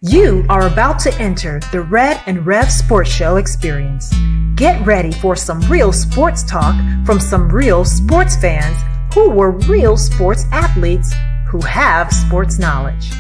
You are about to enter the Red and Rev Sports Show experience. Get ready for some real sports talk from some real sports fans who were real sports athletes who have sports knowledge.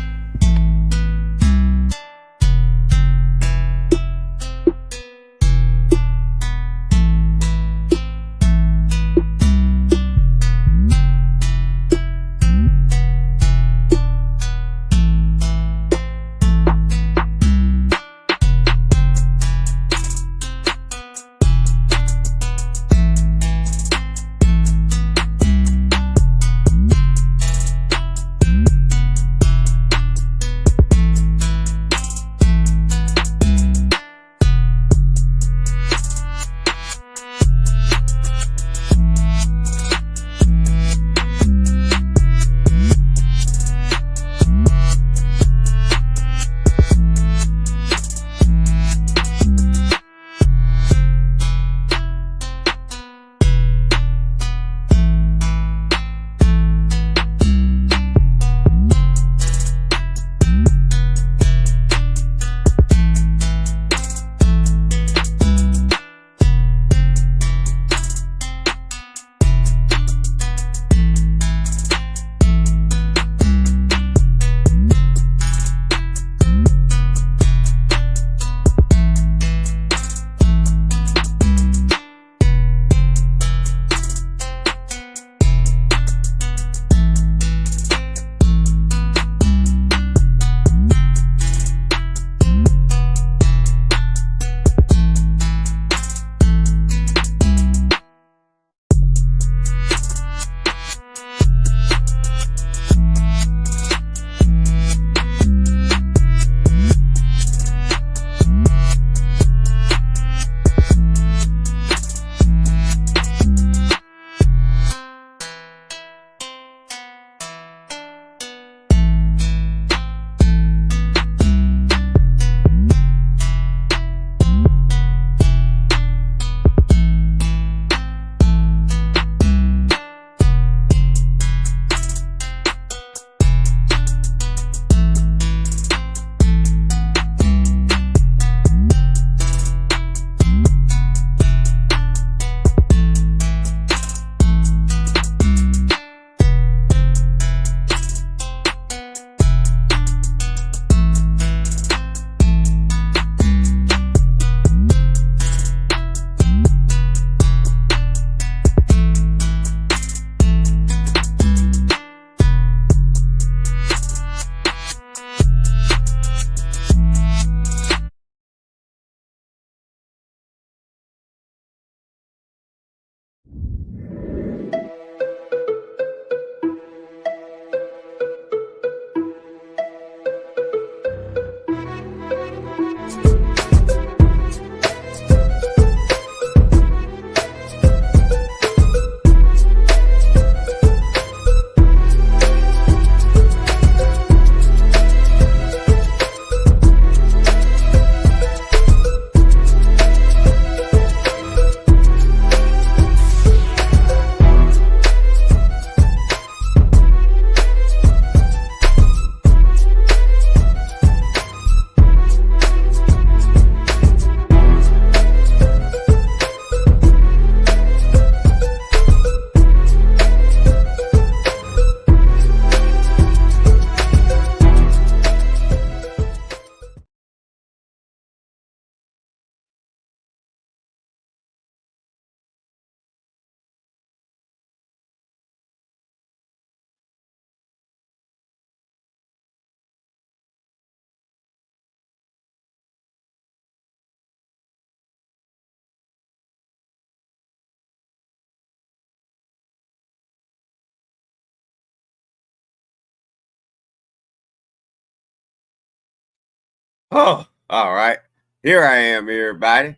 Oh, all right. Here I am, everybody.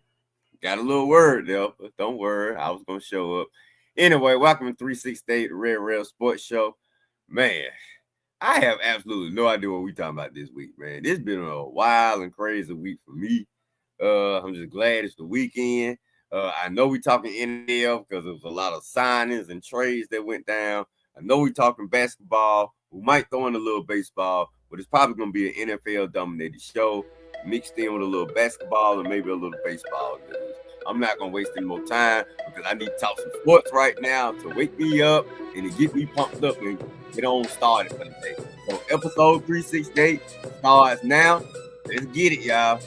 Got a little word there, but don't worry. I was going to show up. Anyway, welcome to 368 Red Rev Sports Show. Man, I have absolutely no idea what we're talking about this week, man. It's been a wild and crazy week for me. I'm just glad it's the weekend. I know we're talking NFL because there was a lot of signings and trades that went down. I know we're talking basketball. We might throw in a little baseball, but it's probably going to be an NFL-dominated show mixed in with a little basketball and maybe a little baseball news. I'm not going to waste any more time because I need to talk some sports right now to wake me up and to get me pumped up and get on started for the day. So episode 368 starts now. Let's get it, y'all.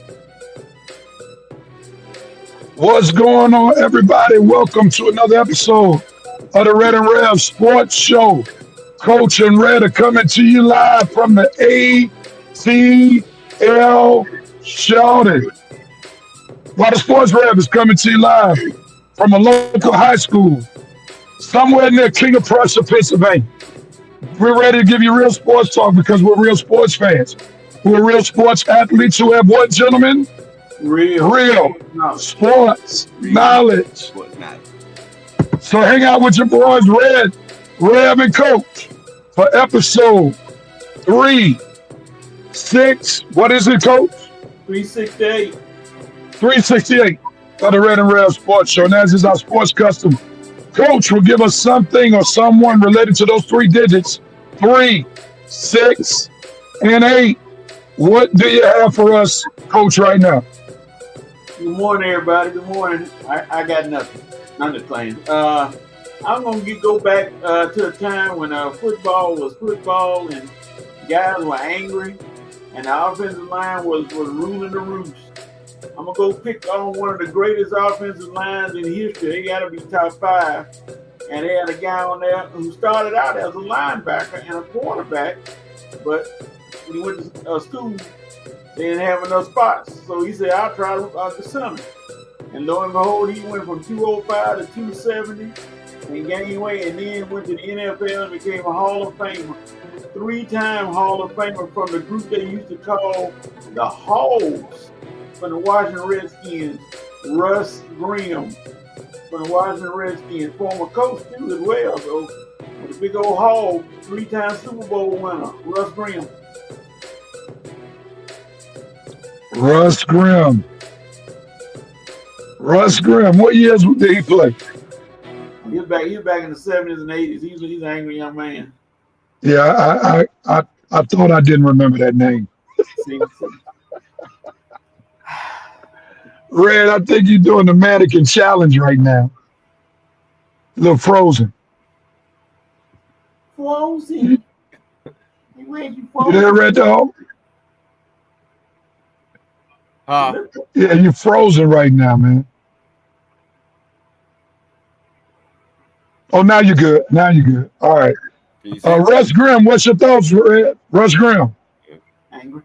What's going on, everybody? Welcome to another episode of the Red Rev Sports Show. Coach and Red are coming to you live from the ATL Shouting. While the Sports Rev is coming to you live from a local high school somewhere near King of Prussia, Pennsylvania. We're ready to give you real sports talk because we're real sports fans. We're real sports athletes who have what, gentlemen? Real sports knowledge. So hang out with your boys, Red, Rev, and Coach for episode 368. What is it, Coach? 368. 368 of the Red and Rev Sports Show. And as is our sports custom, Coach will give us something or someone related to those three digits, 3, 6, and 8. What do you have for us, Coach, right now? Good morning, everybody. Good morning. I got nothing. I'm just playing. I'm going to go back to a time when football was football and guys were angry and the offensive line was ruling the roost. I'm going to go pick on one of the greatest offensive lines in history. They got to be top 5. And they had a guy on there who started out as a linebacker and a quarterback, but when he went to school, they didn't have enough spots. So he said, I'll try the center. And lo and behold, he went from 205 to 270 and gained weight, and then went to the NFL and became a Hall of Famer. 3-time Hall of Famer from the group they used to call the Hogs from the Washington Redskins, Russ Grimm from the Washington Redskins, former coach too as well. So with a big old hog, 3-time Super Bowl winner, Russ Grimm. Russ Grimm. Russ Grimm. What years did he play? He was back in the 70s and 80s. He's an angry young man. Yeah, I thought I didn't remember that name. See? Red, I think you're doing the mannequin challenge right now. A little frozen. Frozen? Where'd you You frozen? there, Red Dog? Yeah, you're frozen right now, man. Oh, now you're good. Now you're good. All right. Russ Grimm, what's your thoughts, Red? Russ Grimm. Angry.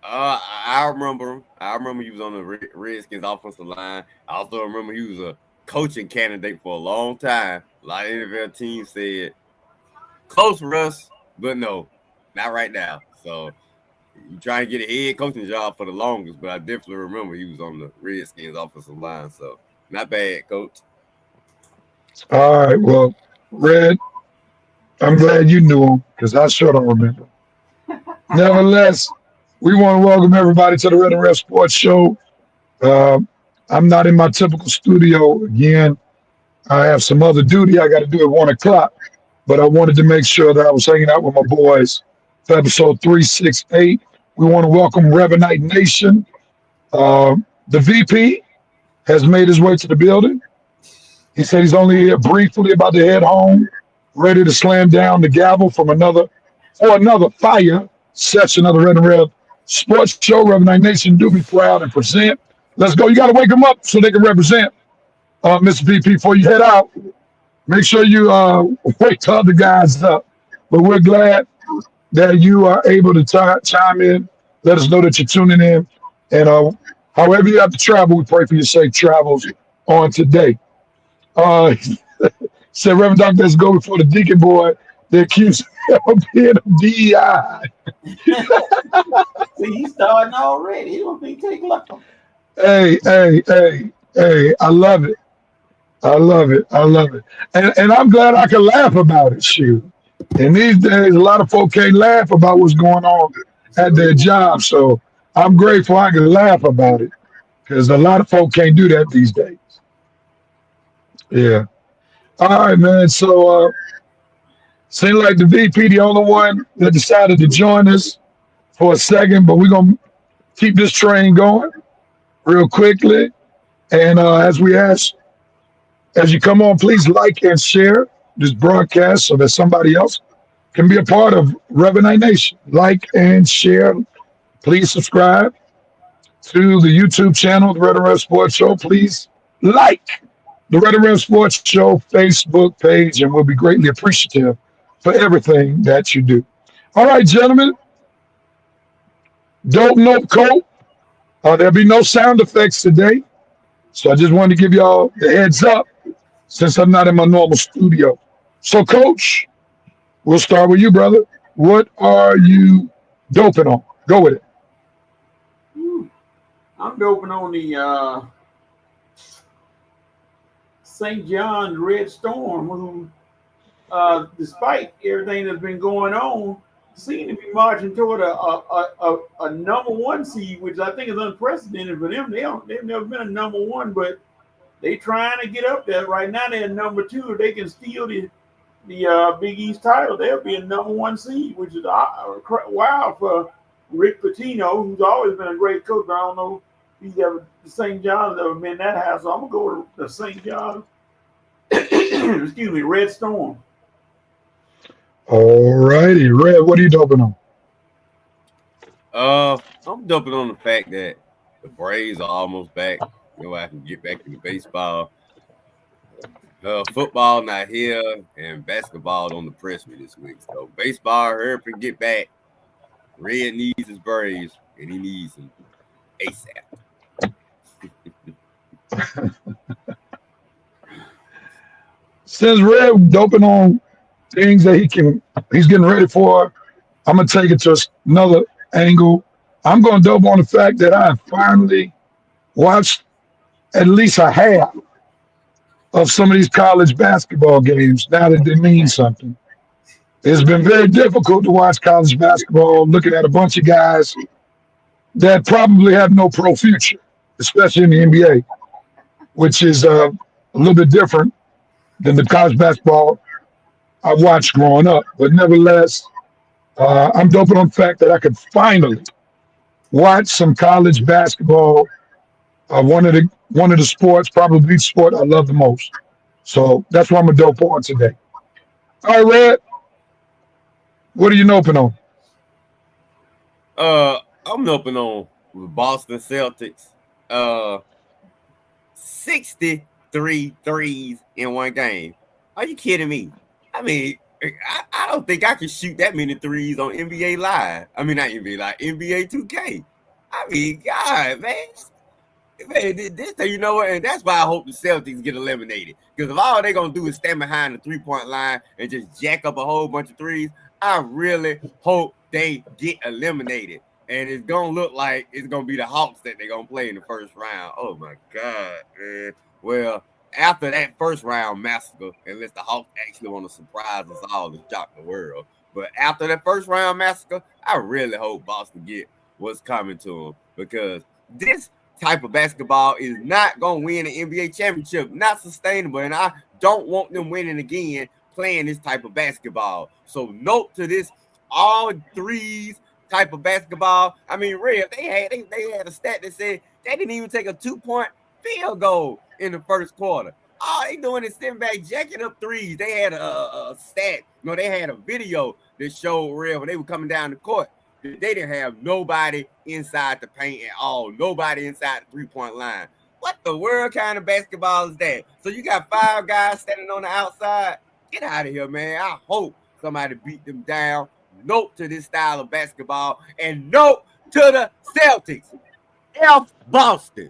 I remember him. I remember he was on the Redskins offensive line. I also remember he was a coaching candidate for a long time. A lot of NFL teams said, close, Russ, but no, not right now. So you trying to get a head coaching job for the longest, but I definitely remember he was on the Redskins offensive line. So not bad, Coach. All right, well, Red, I'm glad you knew him because I sure don't remember. Nevertheless, we want to welcome everybody to the Red Rev Sports Show. I'm not in my typical studio again. I have some other duty I got to do at 1 o'clock, but I wanted to make sure that I was hanging out with my boys for episode 368. We want to welcome Revenite Nation. The VP has made his way to the building. He said he's only here briefly, about to head home, ready to slam down the gavel for another fire session of the Red Rev Sports Show. Revenite Nation, do be proud and present. Let's go. You got to wake them up so they can represent. Mr. VP, before you head out, make sure you wake the other guys up. But we're glad that you are able to chime in. Let us know that you're tuning in. And however you have to travel, we pray for your safe travels on today. Said Reverend Doctor, let's go before the deacon boy. They accused him of being a DEI. See, he's starting already. He don't think take luck. Hey, I love it. I love it. And I'm glad I can laugh about it, shoot. And these days, a lot of folk can't laugh about what's going on at their job. So I'm grateful I can laugh about it because a lot of folk can't do that these days. Yeah. All right, man. So Seems like the VP, the only one that decided to join us for a second, but we're going to keep this train going real quickly. And as you come on, please like and share this broadcast so that somebody else can be a part of Revenant Nation. Like and share. Please subscribe to the YouTube channel, the Red Rev Sports Show. Please like the Red Rev Sports Show Facebook page, and we'll be greatly appreciative for everything that you do. All right, gentlemen. Dope Note Coat. There'll be no sound effects today. So I just wanted to give y'all the heads up since I'm not in my normal studio. So, Coach, we'll start with you, brother. What are you doping on? Go with it. I'm doping on the St. John's Red Storm, who, despite everything that's been going on, seem to be marching toward a number one seed, which I think is unprecedented for them. They've never been a number one, but they trying to get up there. Right now they're number two. If they can steal the Big East title, they'll be a number one seed, which is wild for Rick Pitino, who's always been a great coach. I don't know if the St. John's ever been in that house, so I'm gonna go to the St. John's. Excuse me, Red Storm. All righty, Red, what are you doping on? I'm doping on the fact that the Braves are almost back. I can get back into baseball. Football not here, and basketball don't impress me this week. So baseball, hurry up and get back. Red needs his Braves, and he needs them ASAP. Since Red doping on things that he's getting ready for, I'm gonna take it to another angle. I'm gonna dope on the fact that I finally watched at least a half of some of these college basketball games now that they mean something. It's been very difficult to watch college basketball looking at a bunch of guys that probably have no pro future, especially in the NBA, which is a little bit different than the college basketball I watched growing up. But nevertheless, I'm doping on the fact that I could finally watch some college basketball. One of the sports, probably the sport I love the most. So that's what I'm gonna dope on today. All right, Red. What are you doping on? I'm doping on with Boston Celtics. 63 threes in one game. Are you kidding me? I mean, I don't think I can shoot that many threes on NBA Live. I mean, not NBA Live, NBA 2K. I mean, God, man. Man, this you know what, and that's why I hope the Celtics get eliminated. Because if all they're gonna do is stand behind the 3-point line and just jack up a whole bunch of threes, I really hope they get eliminated. And it's gonna look like it's gonna be the Hawks that they're gonna play in the first round. Oh my God, man. Well, after that first round massacre, unless the Hawks actually want to surprise us all and shock the world, but after that first round massacre, I really hope Boston get what's coming to them, because this type of basketball is not going to win an NBA championship, not sustainable, and I don't want them winning again playing this type of basketball. So note to this, all threes type of basketball. I mean, Red, they had a stat that said they didn't even take a 2-point field goal in the first quarter. All they doing is sitting back, jacking up threes. They had a stat, they had a video that showed Red when they were coming down the court. They didn't have nobody inside the paint at all. Nobody inside the 3-point line. What the world kind of basketball is that? So you got 5 guys standing on the outside. Get out of here, man. I hope somebody beat them down. Note to this style of basketball. And note to the Celtics. F Boston.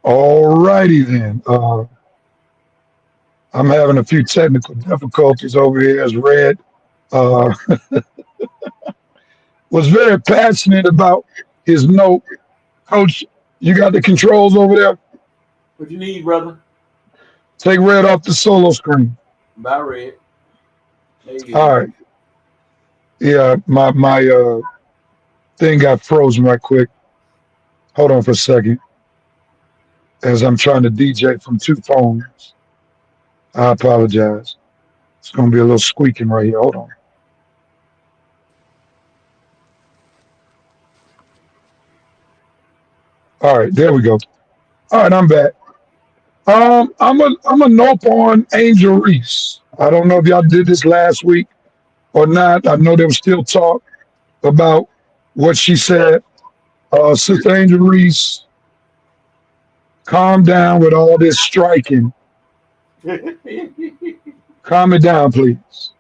All righty then. I'm having a few technical difficulties over here as Red was very passionate about his note. Coach, you got the controls over there? What you need, brother? Take Red off the solo screen. Bye, Red. All right. Yeah, my thing got frozen right quick. Hold on for a second. As I'm trying to DJ from 2 phones. I apologize. It's going to be a little squeaking right here. Hold on. All right, there we go. All right, I'm back. I'm a nope on Angel Reese. I don't know if y'all did this last week or not. I know there was still talk about what she said. Sister Angel Reese, calm down with all this striking. Calm it down, please.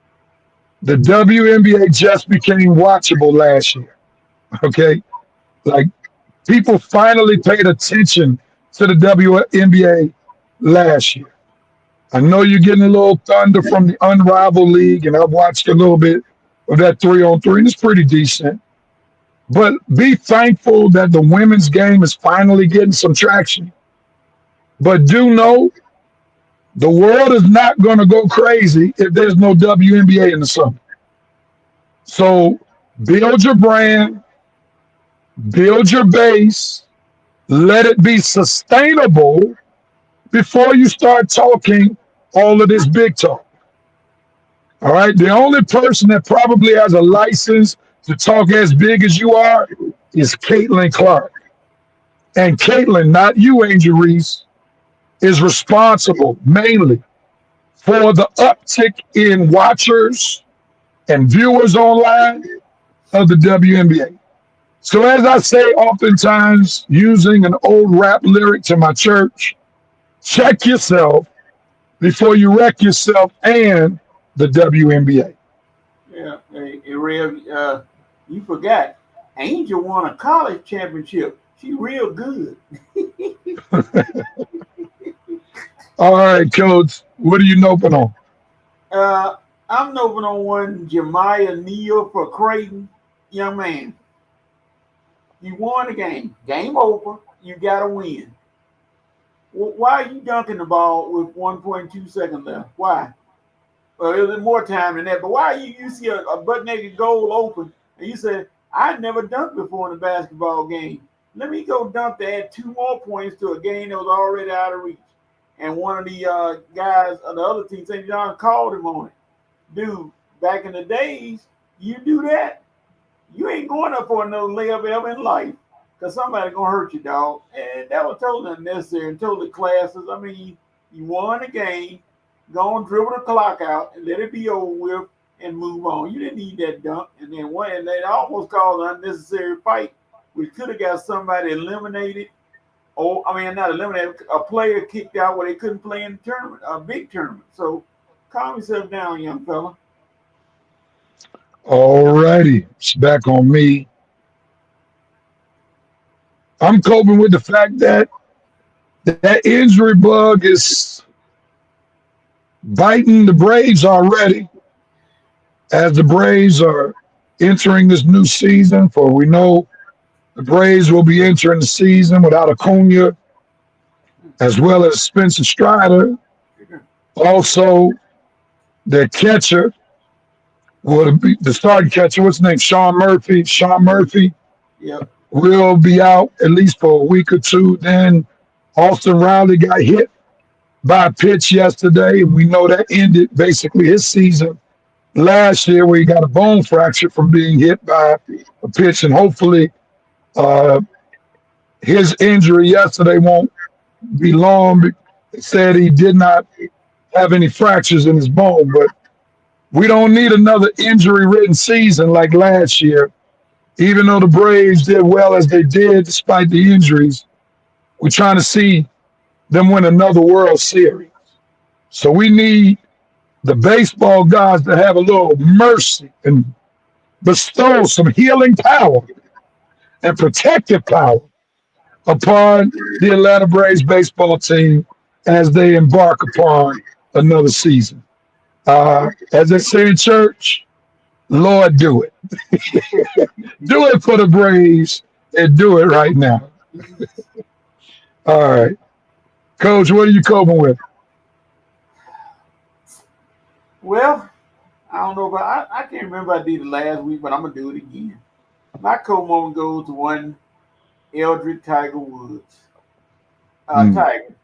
The WNBA just became watchable last year. Okay, like people finally paid attention to the WNBA last year. I know you're getting a little thunder from the Unrivaled League, and I've watched a little bit of that 3-on-3, and it's pretty decent. But be thankful that the women's game is finally getting some traction. But do know the world is not going to go crazy if there's no WNBA in the summer. So build your brand, build your base, let it be sustainable before you start talking all of this big talk. All right. The only person that probably has a license to talk as big as you are is Caitlin Clark. And Caitlin, not you, Angel Reese, is responsible mainly for the uptick in watchers and viewers online of the WNBA. So as I say oftentimes, using an old rap lyric to my church, check yourself before you wreck yourself and the WNBA. Yeah, hey Rev, you forgot. Angel won a college championship. She real good. All right, Coach, what are you noping on? I'm noping on one Jemiah Neal for Creighton. Young man, you won the game. Game over. You got to win. Why are you dunking the ball with 1.2 seconds left? Why? Well, there's more time than that. But why you see a butt-naked goal open and you say, I never dunked before in a basketball game. Let me go dunk to add 2 more points to a game that was already out of reach. And one of the guys on the other team, St. John, called him on it. Dude, back in the days, you do that, you ain't going up for another layup ever in life because somebody's going to hurt you, dog. And that was totally unnecessary and totally classless. I mean, you won the game, go and dribble the clock out and let it be over with and move on. You didn't need that dunk. And then they almost caused an unnecessary fight, which could have got somebody eliminated. Or, I mean, not eliminated, a player kicked out where they couldn't play in the tournament, a big tournament. So calm yourself down, young fella. All righty, it's back on me. I'm coping with the fact that that injury bug is biting the Braves already, as the Braves are entering this new season. For we know the Braves will be entering the season without Acuna, as well as Spencer Strider. Also, their catcher will be the starting catcher. What's his name? Sean Murphy. Sean Murphy Yep. will be out at least for a week or two. Then Austin Riley got hit by a pitch yesterday, and we know that ended basically his season last year, where he got a bone fracture from being hit by a pitch, and hopefully his injury yesterday won't be long. It said he did not have any fractures in his bone, but we don't need another injury-ridden season like last year. Even though the Braves did well as they did despite the injuries, we're trying to see them win another World Series. So we need the baseball gods to have a little mercy and bestow some healing power and protective power upon the Atlanta Braves baseball team as they embark upon another season. As they say in church, Lord, do it. Do it for the Braves and do it right now. All right. Coach, what are you coping with? Well, I don't know, but I can't remember I did it last week, but I'm going to do it again. My co-moment goes to one Eldrick Tiger Woods. Tiger.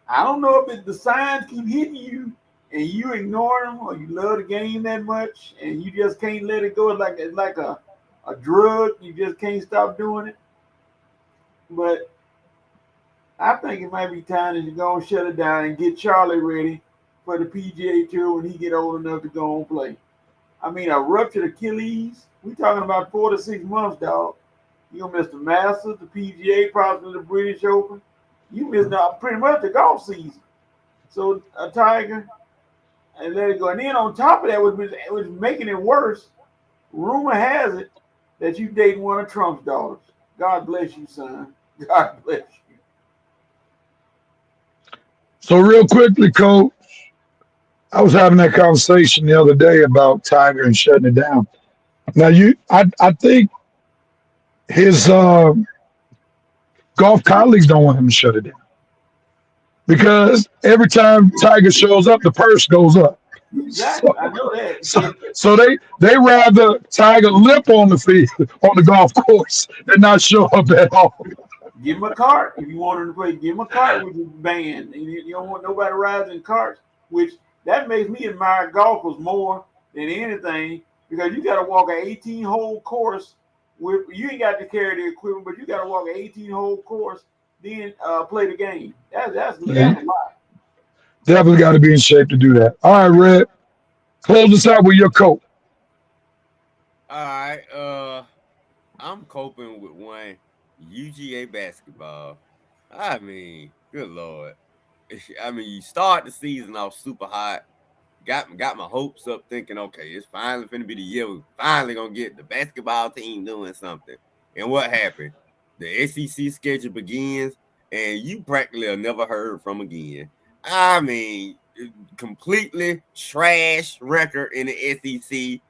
I don't know if the signs keep hitting you and you ignore them, or you love the game that much, and you just can't let it go. It's like a drug. You just can't stop doing it. But I think it might be time to go and shut it down and get Charlie ready for the PGA Tour when he get old enough to go and play. I mean, a ruptured Achilles. We talking about 4 to 6 months, dog. You gonna miss the Masters, the PGA, possibly the British Open. You missed pretty much the golf season. So a Tiger, and let it go. And then on top of that, was making it worse. Rumor has it that you dating one of Trump's daughters. God bless you, son. God bless you. So real quickly, Coach, I was having that conversation the other day about Tiger and shutting it down. Now I think his golf colleagues don't want him to shut it down because every time Tiger shows up, the purse goes up. Exactly, I know that. So they rather Tiger limp on the field on the golf course than not show up at all. Give him a cart if you want him to play. Give him a cart with his band. And you don't want nobody riding carts, which that makes me admire golfers more than anything because you got to walk an 18-hole course. You ain't got to carry the equipment, but you got to walk an 18-hole course, then play the game. That's a lot. Definitely got to be in shape to do that. All right, Red, close us out with your coat. All right, I'm coping with one UGA basketball. I mean, good Lord. I mean, you start the season off super hot. Got my hopes up thinking, okay, it's finally finna be the year we're finally gonna get the basketball team doing something. And what happened? The SEC schedule begins, and you practically are never heard from again. I mean, completely trash record in the SEC.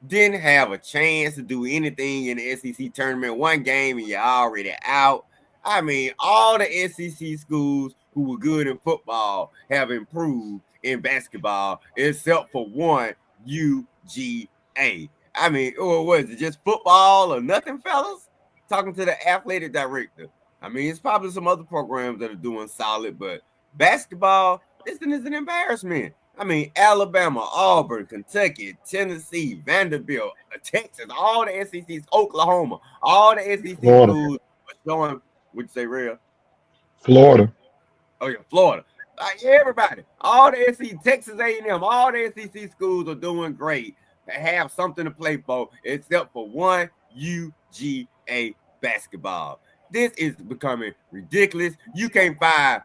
Didn't have a chance to do anything in the SEC tournament. One game and you're already out. I mean, all the SEC schools who were good in football have improved in basketball, except for one, UGA. I mean, or was it just football or nothing, fellas? Talking to the athletic director. I mean, it's probably some other programs that are doing solid, but basketball, this is an embarrassment. I mean, Alabama, Auburn, Kentucky, Tennessee, Vanderbilt, Texas, all the SECs, Oklahoma, all the SEC Florida. schools are showing, would you say, real? Florida. Oh, yeah, Florida. Like everybody, all the SEC, Texas A&M, all the SEC schools are doing great. They have something to play for, except for one UGA basketball. This is becoming ridiculous. You can't find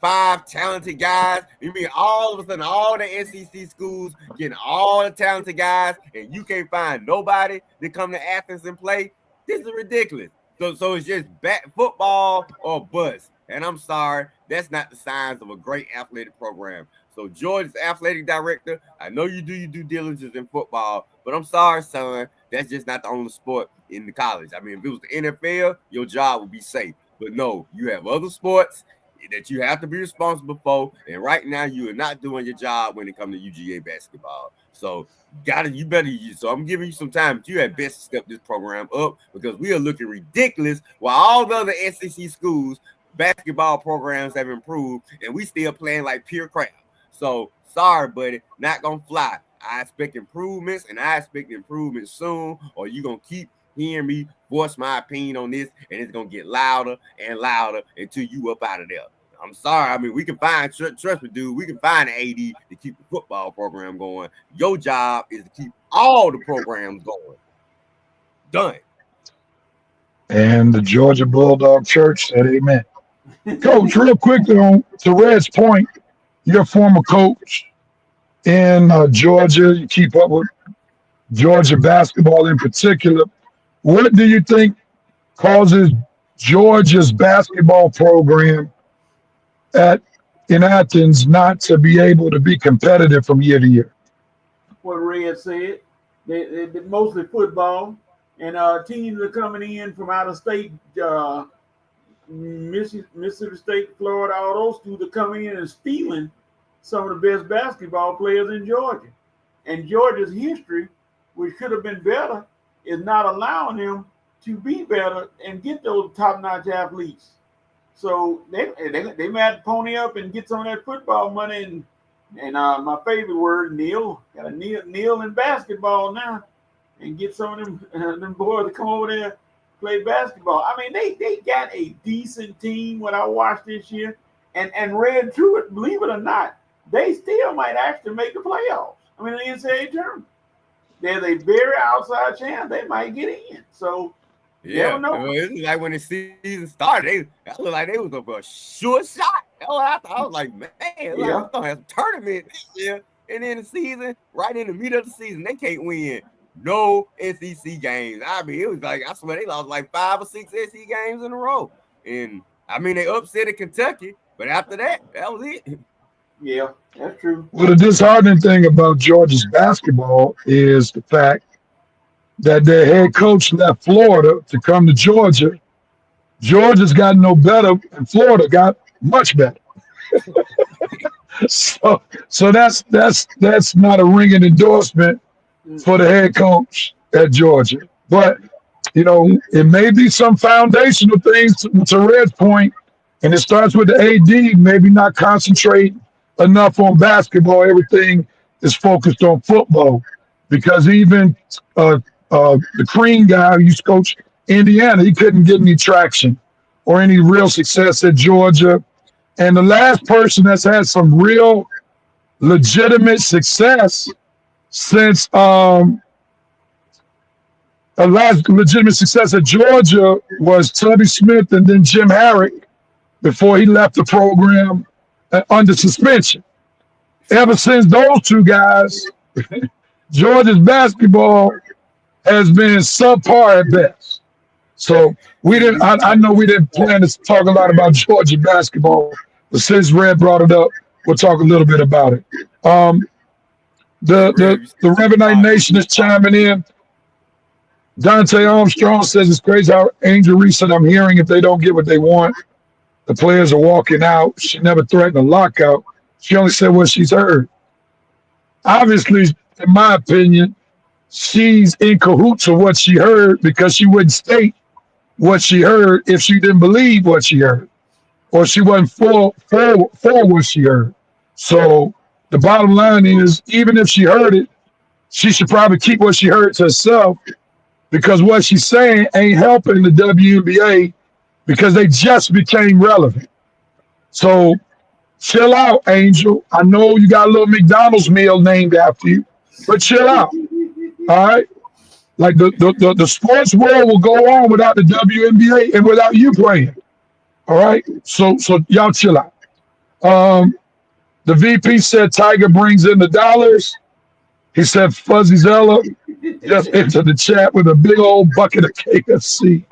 5 talented guys. You mean all of a sudden all the SEC schools getting all the talented guys, and you can't find nobody to come to Athens and play? This is ridiculous. So it's just football or bust. And I'm sorry, that's not the signs of a great athletic program. So George's athletic director, I know you do your due diligence in football, but I'm sorry, son, that's just not the only sport in the college. I mean, if it was the NFL, your job would be safe. But no, you have other sports that you have to be responsible for. And right now, you are not doing your job when it comes to UGA basketball. So so I'm giving you some time, but you had best step this program up because we are looking ridiculous while all the other SEC schools basketball programs have improved and we still playing like pure crap. So sorry, buddy, not gonna fly. I expect improvements, and I expect improvements soon, or you're gonna keep hearing me voice my opinion on this, and it's gonna get louder and louder until you up out of there. I'm sorry. I mean, we can find trust me, dude. We can find an AD to keep the football program going. Your job is to keep all the programs going. Done. And the Georgia Bulldog Church said amen. Coach, real quickly on to Red's point, your former coach in Georgia, you keep up with Georgia basketball in particular. What do you think causes Georgia's basketball program in Athens not to be able to be competitive from year to year? What Red said, they mostly football, and teams are coming in from out of state, Mississippi State, Florida, all those schools are coming in and stealing some of the best basketball players in Georgia. And Georgia's history, which could have been better, is not allowing them to be better and get those top-notch athletes. So they might have to pony up and get some of that football money and And my favorite word, kneel. Got to kneel in basketball now, and get some of them boys to come over there play basketball. I mean, they got a decent team. What I watched this year, and Red, true it, believe it or not, they still might actually make the playoffs. I mean, the NCAA tournament. There's a very outside chance they might get in. So. Yeah, it was like when the season started, I looked like they was up for a sure shot. I was like, man, we're gonna have a tournament this year, and then the season, right in the middle of the season, they can't win no SEC games. I mean, it was like, I swear they lost like 5 or 6 SEC games in a row, and I mean they upset at Kentucky, but after that was it. Yeah, that's true. Well, the disheartening thing about Georgia's basketball is the fact that their head coach left Florida to come to Georgia. Georgia's got no better, and Florida got much better. so that's not a ringing endorsement for the head coach at Georgia. But you know, it may be some foundational things to Red's point, and it starts with the AD maybe not concentrate enough on basketball. Everything is focused on football, because even the Crean guy who used to coach Indiana, he couldn't get any traction or any real success at Georgia. And the last person that's had some real legitimate success since the last legitimate success at Georgia was Tubby Smith and then Jim Harrick before he left the program under suspension. Ever since those two guys, Georgia's basketball has been subpar at best. So we didn't. I know we didn't plan to talk a lot about Georgia basketball, but since Red brought it up, we'll talk a little bit about it. The Revenite Nation is chiming in. Dante Armstrong says it's crazy how Angel Reese said, I'm hearing if they don't get what they want, the players are walking out. She never threatened a lockout. She only said what she's heard. Obviously, in my opinion, she's in cahoots with what she heard, because she wouldn't state what she heard if she didn't believe what she heard, or she wasn't for what she heard. So the bottom line is, even if she heard it, she should probably keep what she heard to herself, because what she's saying ain't helping the WNBA, because they just became relevant. So chill out, Angel. I know you got a little McDonald's meal named after you, but chill out. All right? Like the sports world will go on without the WNBA and without you playing. All right? So y'all chill out. The VP said Tiger brings in the dollars. He said Fuzzy Zella just entered the chat with a big old bucket of KFC.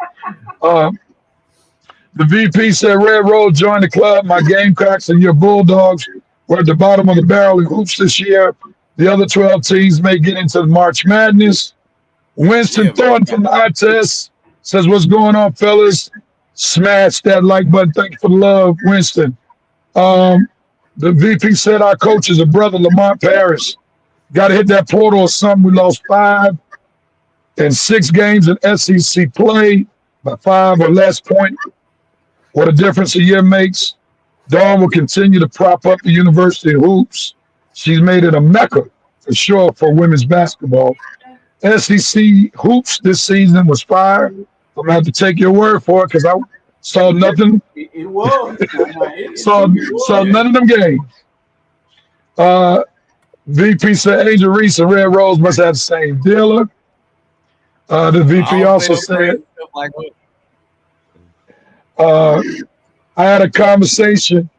The VP said Red Rose joined the club. My Gamecocks and your Bulldogs were at the bottom of the barrel in hoops this year. The other 12 teams may get into the March Madness. Winston Thornton from the eye test says, what's going on, fellas? Smash that like button. Thank you for the love, Winston. The VP said our coach is a brother, Lamont Paris. Got to hit that portal or something. We lost 5 and 6 games in SEC play by 5 or less points. What a difference a year makes. Dawn will continue to prop up the University of Hoops. She's made it a mecca for sure for women's basketball. SEC Hoops this season was fire. I'm going to have to take your word for it, because I saw nothing. It was. saw none of them games. VP said Angel Reese and Red Rose must have the same dealer. The VP also said, I had a conversation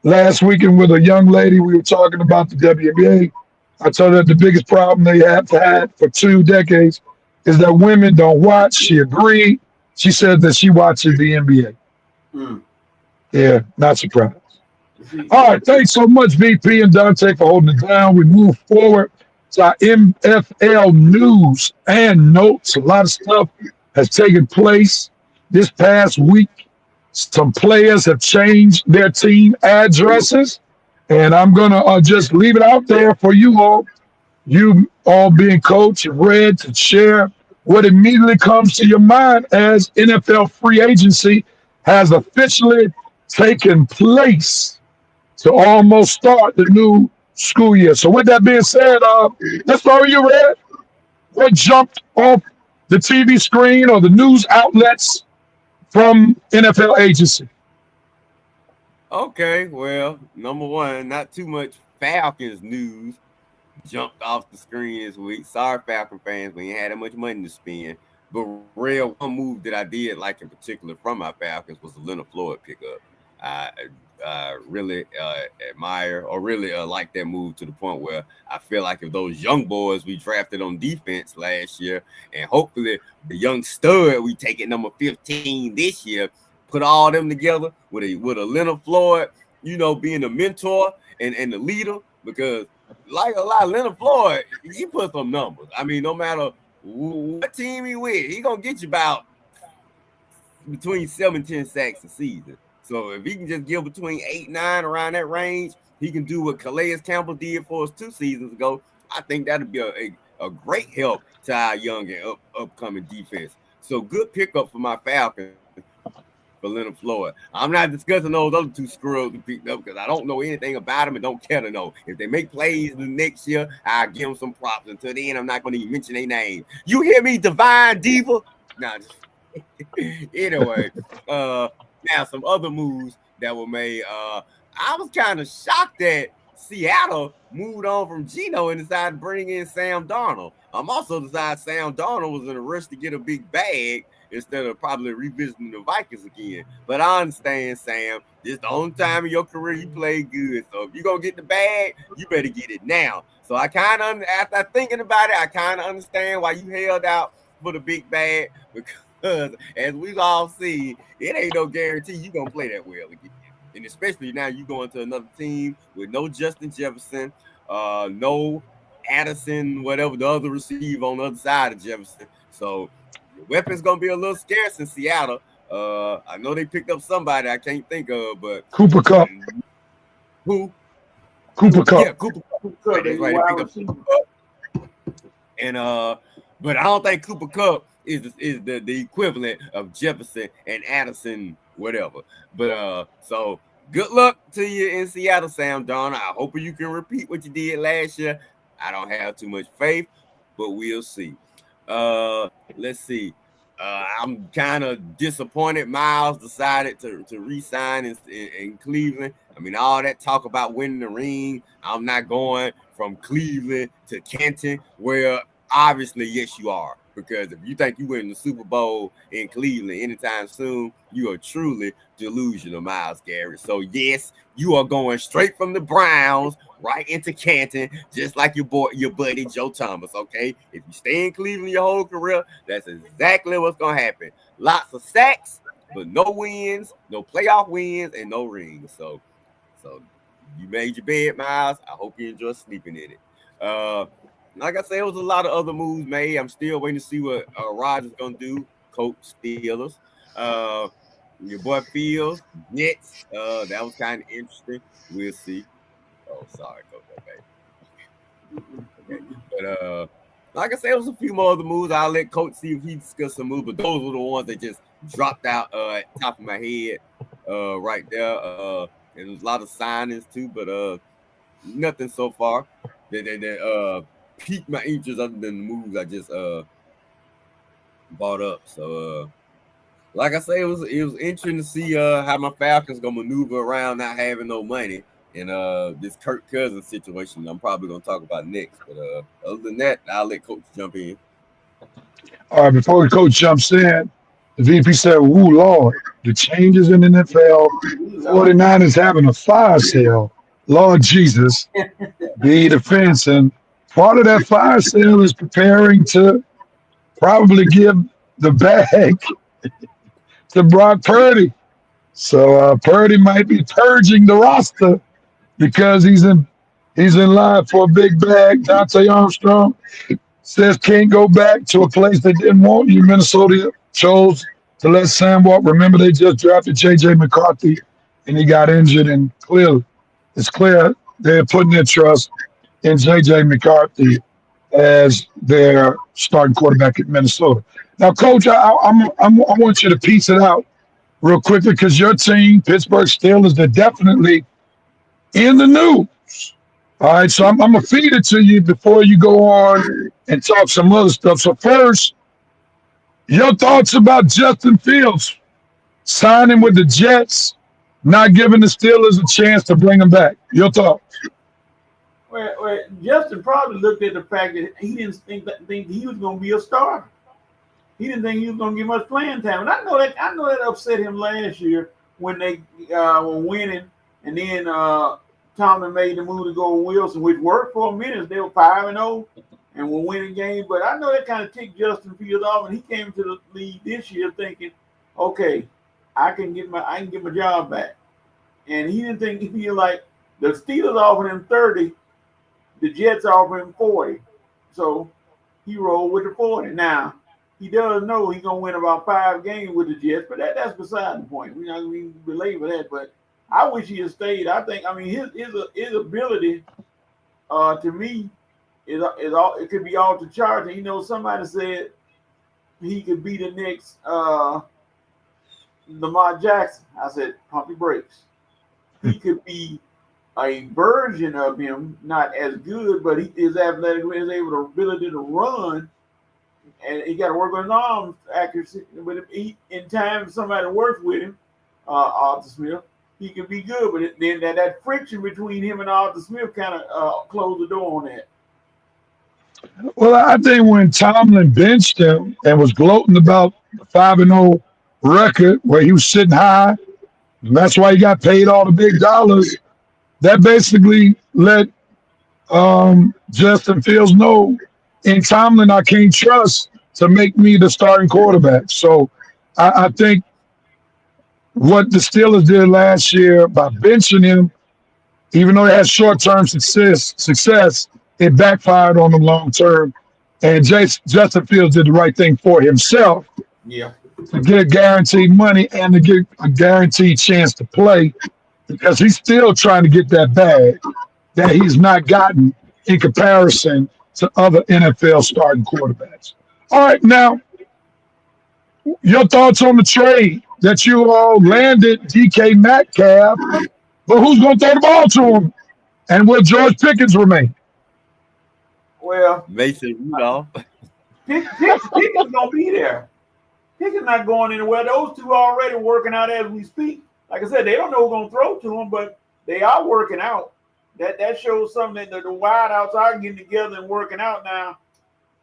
last weekend with a young lady. We were talking about the WNBA. I told her that the biggest problem they have had for 2 decades is that women don't watch. She agreed. She said that she watches the NBA. Yeah, not surprised. All right, thanks so much, VP and Dante, for holding it down. We move forward to our MFL news and notes. A lot of stuff has taken place this past week. Some players have changed their team addresses, and I'm going to just leave it out there for you all being coach and Red, to share what immediately comes to your mind as NFL free agency has officially taken place to almost start the new school year. So with that being said, let's start with you, Red. What jumped off the TV screen or the news outlets from NFL agency? Okay, well, number one, not too much Falcons news jumped off the screen this week. Sorry, Falcon fans, we ain't had that much money to spend. But real one move that I did like in particular from my Falcons was the Leonard Floyd pickup. I really admire or really like that move to the point where I feel like if those young boys we drafted on defense last year, and hopefully the young stud we take at number 15 this year, put all them together with a Leonard Floyd, being a mentor and the leader, because like a lot of Leonard Floyd, he put some numbers. I mean, no matter what team he with, he gonna get you about between 7 and 10 sacks a season. So if he can just give between 8, 9 around that range, he can do what Calais Campbell did for us 2 seasons ago. I think that'd be a great help to our young and upcoming defense. So good pickup for my Falcons for Leonard Floyd. I'm not discussing those other 2 scrubs we picked up because I don't know anything about them and don't care to know. If they make plays the next year, I'll give them some props. Until then, I'm not going to even mention their name. You hear me, Divine Diva? Nah, anyway, now some other moves that were made. I was kind of shocked that Seattle moved on from Geno and decided to bring in Sam Darnold. I'm also decided Sam Darnold was in a rush to get a big bag instead of probably revisiting the Vikings again. But I understand, Sam, this is the only time in your career you played good. So if you're going to get the bag, you better get it now. So I kind of, after thinking about it, I kind of understand why you held out for the big bag, because as we've all seen, it ain't no guarantee you're going to play that well again. And especially now you going to another team with no Justin Jefferson, no Addison, whatever the other receiver on the other side of Jefferson. So the weapon's going to be a little scarce in Seattle. I know they picked up somebody I can't think of, but Cooper Kupp. Who? Cooper Kupp. Yeah, Cooper Kupp. That's right, they picked up Cooper Kupp. And but I don't think Cooper Kupp is the equivalent of Jefferson and Addison, whatever. But so good luck to you in Seattle, Sam Darnold. I hope you can repeat what you did last year. I don't have too much faith, but we'll see. Let's see. I'm kind of disappointed Miles decided to re-sign in Cleveland. I mean, all that talk about winning the ring. I'm not going from Cleveland to Canton, where obviously, yes, you are. Because if you think you win the Super Bowl in Cleveland anytime soon, you are truly delusional, Myles Garrett. So, yes, you are going straight from the Browns right into Canton, just like your buddy Joe Thomas, okay? If you stay in Cleveland your whole career, that's exactly what's going to happen. Lots of sacks, but no wins, no playoff wins, and no rings. So you made your bed, Myles. I hope you enjoy sleeping in it. Like I said, it was a lot of other moves made. I'm still waiting to see what Rodgers going to do. Coach Steelers. Your boy Fields, Nets. That was kind of interesting. We'll see. Oh, sorry, Coach. Okay. But like I said, it was a few more other moves. I'll let Coach see if he discussed some moves, but those were the ones that just dropped out at the top of my head right there. There was a lot of signings too, but nothing so far that piqued my interest other than the moves I just bought up. So like I say, it was interesting to see how my Falcons gonna maneuver around not having no money and this Kirk Cousins situation I'm probably gonna talk about next. But other than that, I'll let Coach jump in. All right, before the coach jumps in, the VP said, "Ooh, Lord, the changes in the NFL, 49ers having a fire sale. Lord Jesus, be defense." And part of that fire sale is preparing to probably give the bag to Brock Purdy. So Purdy might be purging the roster because he's in line for a big bag. Dante Armstrong says can't go back to a place they didn't want you. Minnesota chose to let Sam walk. Remember, they just drafted J.J. McCarthy, and he got injured. And it's clear they're putting their trust in J.J. McCarthy as their starting quarterback at Minnesota. Now, Coach, I want you to piece it out real quickly because your team, Pittsburgh Steelers, they're definitely in the news All right, so I'm gonna feed it to you before you go on and talk some other stuff. So first, your thoughts about Justin Fields signing with the Jets, not giving the Steelers a chance to bring him back. Your thoughts? Well, Justin probably looked at the fact that he didn't think he was going to be a starter. He didn't think he was going to get much playing time, and I know that upset him last year when they were winning, and then Tomlin made the move to go with Wilson, which worked for a minute. They were 5-0 and were winning games, but I know that kind of ticked Justin Fields off, and he came to the league this year thinking, okay, I can get my job back, and he didn't think he feel like the Steelers offered him 30. The Jets offer him 40. So he rolled with the 40. Now, he does know he's going to win about 5 games with the Jets, but that's beside the point. We're not going to belabor that, but I wish he had stayed. His ability, to me, it could be off the charts. And, somebody said he could be the next Lamar Jackson. I said, pump your brakes. He could be a version of him, not as good, but he is athletic, is able to ability to run, and he got to work on his arm accuracy. But in time, somebody works with him, Arthur Smith, he can be good. But then that friction between him and Arthur Smith kind of closed the door on that. Well, I think when Tomlin benched him and was gloating about the 5-0 record where he was sitting high, and that's why he got paid all the big dollars. That basically let Justin Fields know in Tomlin I can't trust to make me the starting quarterback. So I think what the Steelers did last year by benching him, even though they had short-term success, it backfired on them long-term. And Justin Fields did the right thing for himself. Yeah. To get guaranteed money and to get a guaranteed chance to play, because he's still trying to get that bag that he's not gotten in comparison to other NFL starting quarterbacks. All right, now, your thoughts on the trade that you all landed DK Metcalf, but who's going to throw the ball to him? And will George Pickens remain? Well, Mason Rudolph. Pickens going to be there. Pickens not going anywhere. Those two are already working out as we speak. Like I said, they don't know who's going to throw to them, but they are working out. That shows something that the wideouts are getting together and working out now.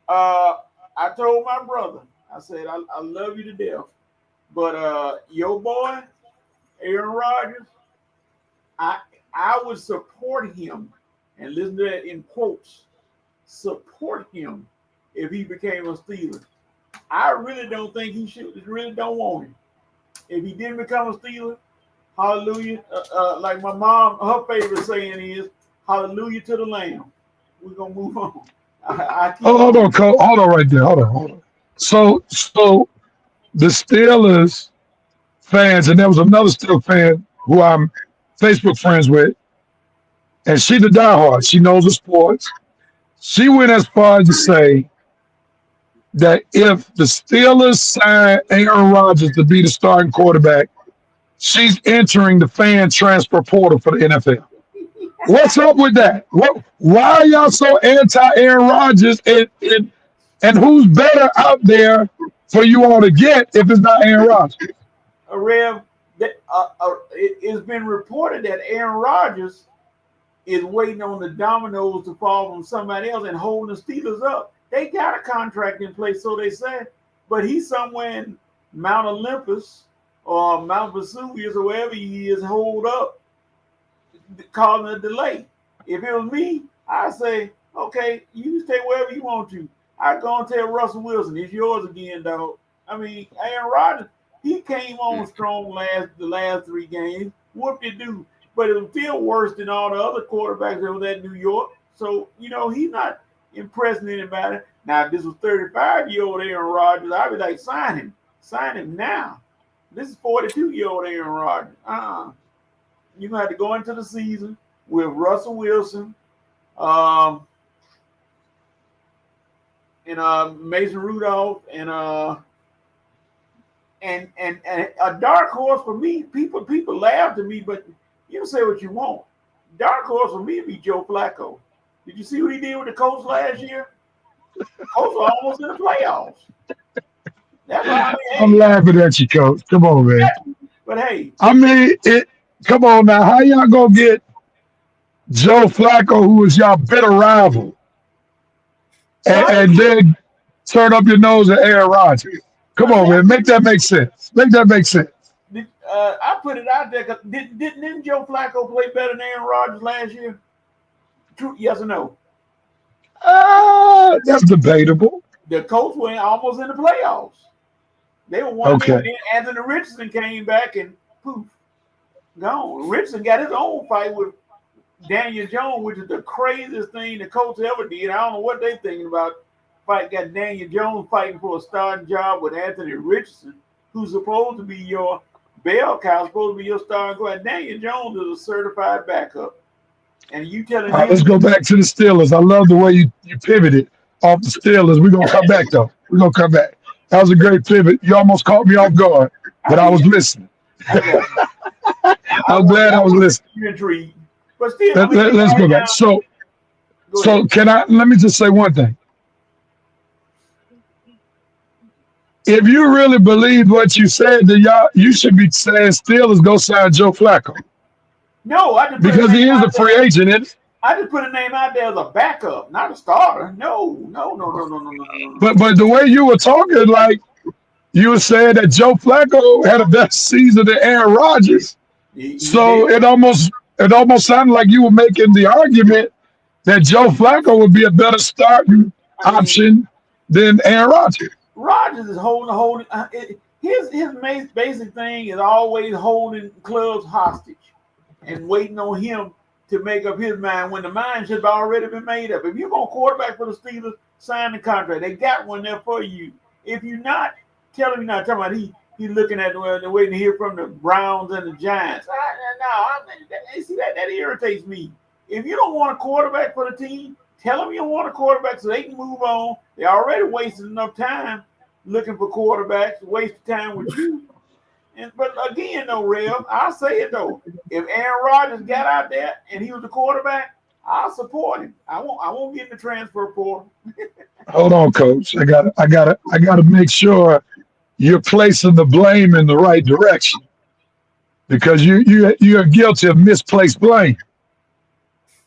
I told my brother, I said, I love you to death, but your boy, Aaron Rodgers, I would support him, and listen to that in quotes, support him if he became a Steeler. I really don't think he should, really don't want him. If he didn't become a Steeler, hallelujah. Like my mom, her favorite saying is, hallelujah to the Lamb. We're going to move on. Hold on right there. Hold on. So the Steelers fans, and there was another Steelers fan who I'm Facebook friends with, and she's a diehard. She knows the sports. She went as far as to say that if the Steelers sign Aaron Rodgers to be the starting quarterback, she's entering the fan transfer portal for the NFL. What's up with that? Why are y'all so anti-Aaron Rodgers, and who's better out there for you all to get if it's not Aaron Rodgers? Rev, it's been reported that Aaron Rodgers is waiting on the dominoes to fall from somebody else and holding the Steelers up. They got a contract in place, so they said, but he's somewhere in Mount Olympus or Mount Vesuvius or wherever he is, hold up, causing a delay. If it was me, I'd say, okay, you stay wherever you want to. I'd go and tell Russell Wilson, it's yours again, dog. I mean, Aaron Rodgers, he came on strong the last 3 games. What did he do? But it was still worse than all the other quarterbacks that was at New York. So, he's not impressing anybody. Now, if this was 35-year-old Aaron Rodgers, I'd be like, sign him. Sign him now. This is 42-year-old Aaron Rodgers. You're going to have to go into the season with Russell Wilson and Mason Rudolph and a dark horse for me. People laugh at me, but you can say what you want. dark horse for me would be Joe Flacco. Did you see what he did with the Colts last year? Colts were almost in the playoffs. That's why I'm laughing at you, Coach. Come on, man. But hey, Come on now. How y'all gonna get Joe Flacco, who is y'all bitter rival, and then turn up your nose at Aaron Rodgers? Come on, man. Make that make sense. Make that make sense. I put it out there. Didn't Joe Flacco play better than Aaron Rodgers last year? True, yes or no? That's debatable. The Colts were almost in the playoffs. They were one. Okay. Then Anthony Richardson came back and poof, gone. Richardson got his own fight with Daniel Jones, which is the craziest thing the Colts ever did. I don't know what they thinking about. Got Daniel Jones fighting for a starting job with Anthony Richardson, who's supposed to be your bell cow, supposed to be your starting quarterback. Daniel Jones is a certified backup. And you telling me. Let's go back to the Steelers. I love the way you pivoted off the Steelers. We're going to come back, though. We're going to come back. That was a great pivot. You almost caught me off guard, but I was listening. I'm glad I was listening. You're intrigued. But still, let's go back. So let me just say one thing. If you really believe what you said, then you should be saying Steelers go sign Joe Flacco. No, I just because he is a free agent. I just put a name out there as a backup, not a starter. No. But the way you were talking, like you were saying that Joe Flacco had a better season than Aaron Rodgers. So it almost sounded like you were making the argument that Joe Flacco would be a better starting option than Aaron Rodgers. Rodgers is holding. His basic thing is always holding clubs hostage and waiting on him to make up his mind when the mind should have already been made up. If you're going to quarterback for the Steelers, sign the contract. They got one there for you. If you're not, tell him you're not talking about he's looking at the waiting to hear from the Browns and the Giants. See that irritates me. If you don't want a quarterback for the team, tell them you don't want a quarterback so they can move on. They already wasted enough time looking for quarterbacks, wasted time with you. But again, though, Rev, I'll say it though. If Aaron Rodgers got out there and he was the quarterback, I'll support him. I won't get in the transfer portal. Hold on, Coach. I gotta make sure you're placing the blame in the right direction because you're guilty of misplaced blame.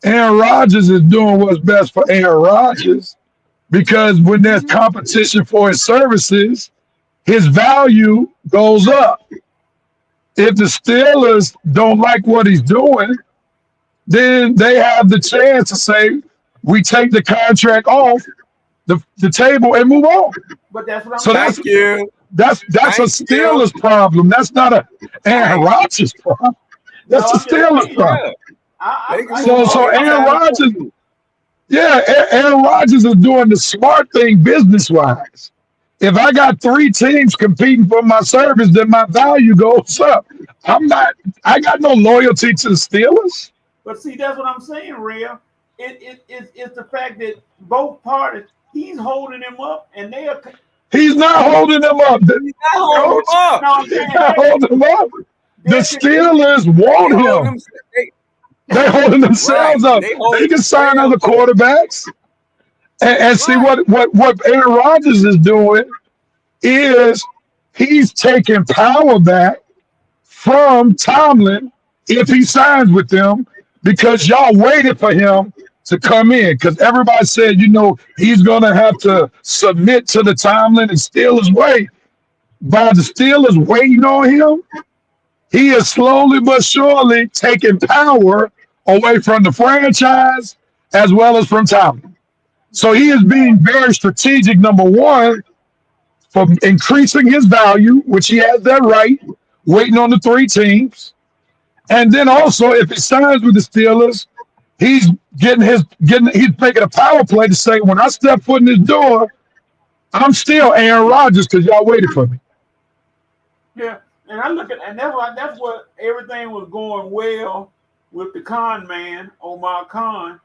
Aaron Rodgers is doing what's best for Aaron Rodgers because when there's competition for his services, his value goes up. If the Steelers don't like what he's doing, then they have the chance to say, we take the contract off the table and move on. But that's what I'm saying. That's a Steelers problem. That's not a Aaron Rodgers problem. That's a Steelers problem. So Aaron Rodgers, Aaron Rodgers is doing the smart thing business-wise. If I got three teams competing for my service, then my value goes up. I got no loyalty to the Steelers. But see, that's what I'm saying, Rev. It's the fact that both parties, he's holding them up, and they are. He's not holding them up. He's not holding them up. The Steelers want him. They're holding themselves up. They can sign other quarterbacks. And see what Aaron Rodgers is doing is he's taking power back from Tomlin if he signs with them because y'all waited for him to come in because everybody said, he's going to have to submit to the Tomlin and Steelers way. By the Steelers waiting on him, he is slowly but surely taking power away from the franchise as well as from Tomlin. So he is being very strategic, number one, for increasing his value, which he has that right, waiting on the three teams. And then also, if he signs with the Steelers, he's making a power play to say, when I step foot in this door, I'm still Aaron Rodgers because y'all waited for me. Yeah, and I look at, and that's what everything was going well with the con man, Omar Khan.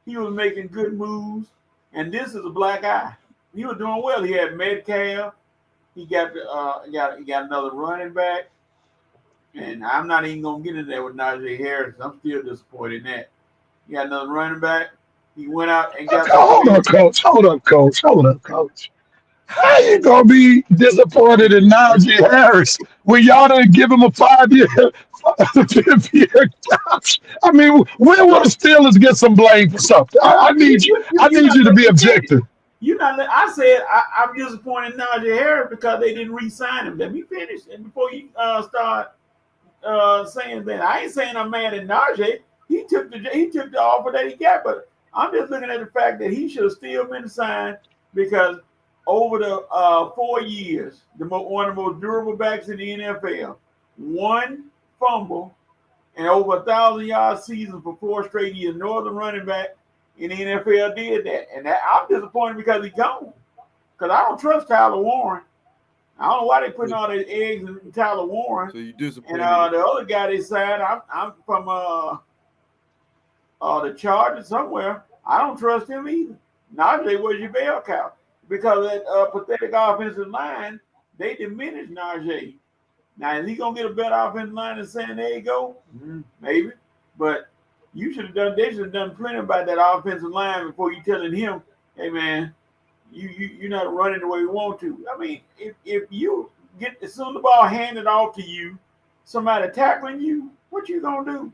He was making good moves. And this is a black eye. He was doing well. He had Metcalf. He got another running back. And I'm not even gonna get in there with Najee Harris. I'm still disappointed in that. He got another running back. He went out and got. Hold up, coach. Hold up, coach. How you gonna be disappointed in Najee Harris when y'all didn't give him a 5-year, 5-year option? I mean, when will the Steelers get some blame for something? I need you. I need you to be objective. You not. I said I'm disappointed in Najee Harris because they didn't re-sign him. Let me finish, and before you start saying that, I ain't saying I'm mad at Najee. He took the offer that he got, but I'm just looking at the fact that he should have still been signed because over the 4 years, one of the most durable backs in the NFL, 1 fumble and over 1,000-yard season for 4 straight years. No other running back in the NFL did that. And I'm disappointed because he's gone. Because I don't trust Tyler Warren. I don't know why they putting all their eggs in Tyler Warren. So you disappointed. And the other guy they signed, I'm from the Chargers somewhere. I don't trust him either. Najee was your bell cow. Because that pathetic offensive line, they diminished Najee. Now, is he going to get a better offensive line in San Diego? Maybe. But they should have done plenty about that offensive line before you telling him, hey, man, you're not running the way we want to. I mean, if you get as soon as the ball handed off to you, somebody tackling you, what you going to do?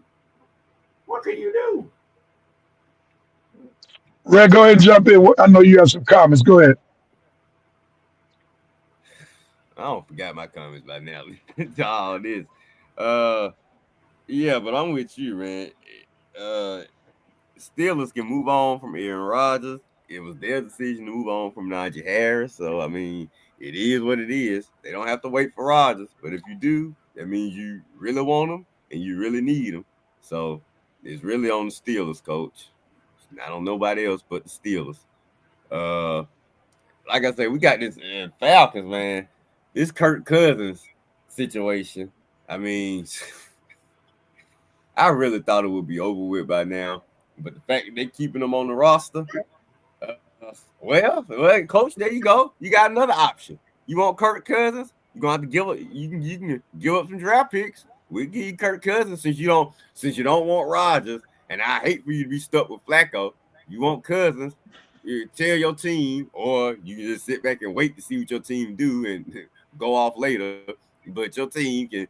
What can you do? Red, go ahead and jump in. I know you have some comments. Go ahead. I don't forgot my comments by now. All this. Yeah, but I'm with you, man. Steelers can move on from Aaron Rodgers. It was their decision to move on from Najee Harris. So, I mean, it is what it is. They don't have to wait for Rodgers. But if you do, that means you really want him and you really need him. So, it's really on the Steelers, coach. Not on nobody else but the Steelers. Like I said, we got this Falcons, man. This Kirk Cousins situation. I mean, I really thought it would be over with by now. But the fact that they're keeping him on the roster, well, coach, there you go. You got another option. You want Kirk Cousins? You're gonna have to give up. You can give up some draft picks. We'll give you Kirk Cousins since you don't want Rodgers. And I hate for you to be stuck with Flacco. You want Cousins, you tell your team, or you can just sit back and wait to see what your team do and go off later. But your team can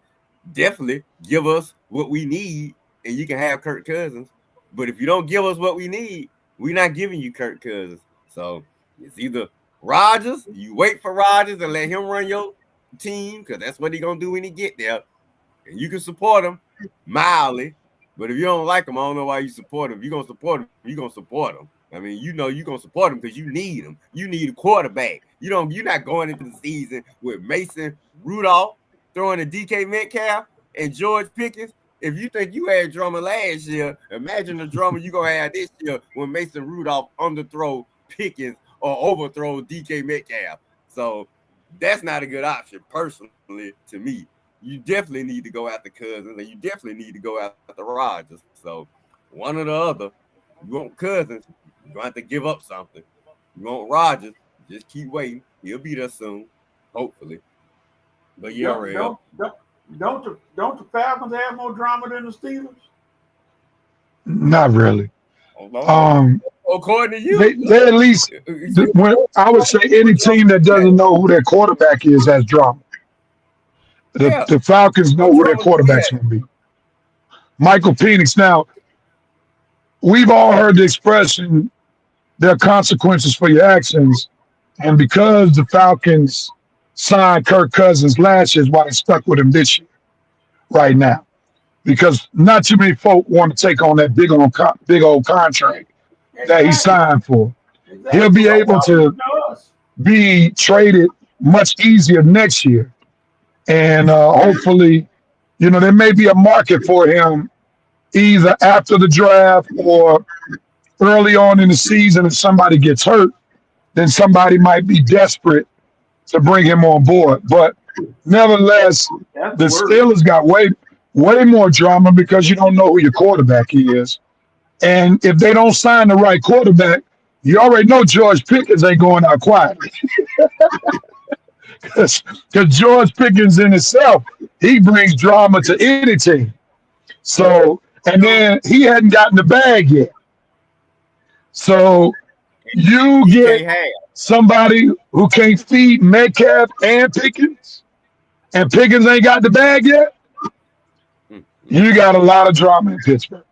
definitely give us what we need, and you can have Kirk Cousins. But if you don't give us what we need, we're not giving you Kirk Cousins. So it's either Rodgers, you wait for Rodgers and let him run your team, because that's what he's going to do when he get there. And you can support him mildly. But if you don't like him, I don't know why you support him. If you're going to support him, you're going to support him. I mean, you know you're going to support him because you need him. You need a quarterback. You're not going into the season with Mason Rudolph throwing a DK Metcalf and George Pickens. If you think you had drummer last year, imagine the drummer you're going to have this year when Mason Rudolph underthrow Pickens or overthrow DK Metcalf. So that's not a good option, personally, to me. You definitely need to go after Cousins, and you definitely need to go after Rodgers. So one or the other. You want Cousins, you're going to have to give up something. You want Rodgers, just keep waiting. He'll be there soon, hopefully. But yeah, don't the Falcons have more drama than the Steelers? Not really. According to you, they at least. When I would say any team that doesn't know who their quarterback is has drama. The Falcons know who their quarterback's going to be. Michael Penix. Now, we've all heard the expression, there are consequences for your actions. And because the Falcons signed Kirk Cousins last year, is why they stuck with him this year, right now. Because not too many folk want to take on that big old contract that he signed for. He'll be able to be traded much easier next year. And hopefully, there may be a market for him either after the draft or early on in the season. If somebody gets hurt, then somebody might be desperate to bring him on board. But nevertheless, the Steelers got way more drama because you don't know who your quarterback is. And if they don't sign the right quarterback, you already know George Pickens ain't going out quietly. Because George Pickens in itself he brings drama to any team. So, and then he hadn't gotten the bag yet. So you He get can't have. somebody who can't feed Metcalf and Pickens, and Pickens ain't got the bag yet. You got a lot of drama in Pittsburgh.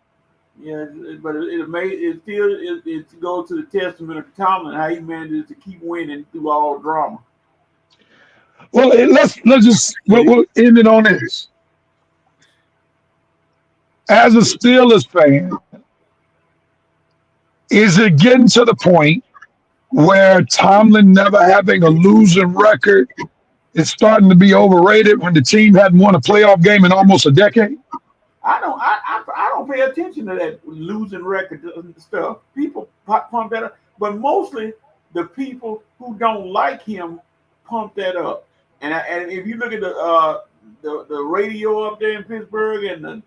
Yeah, but it goes to the testament of Tomlin how he manages to keep winning through all drama. Well, let's just we'll end it on this. As a Steelers fan, is it getting to the point where Tomlin never having a losing record is starting to be overrated when the team hadn't won a playoff game in almost a decade? I don't pay attention to that losing record stuff. People pump that up, but mostly the people who don't like him pump that up. And if you look at the radio up there in Pittsburgh and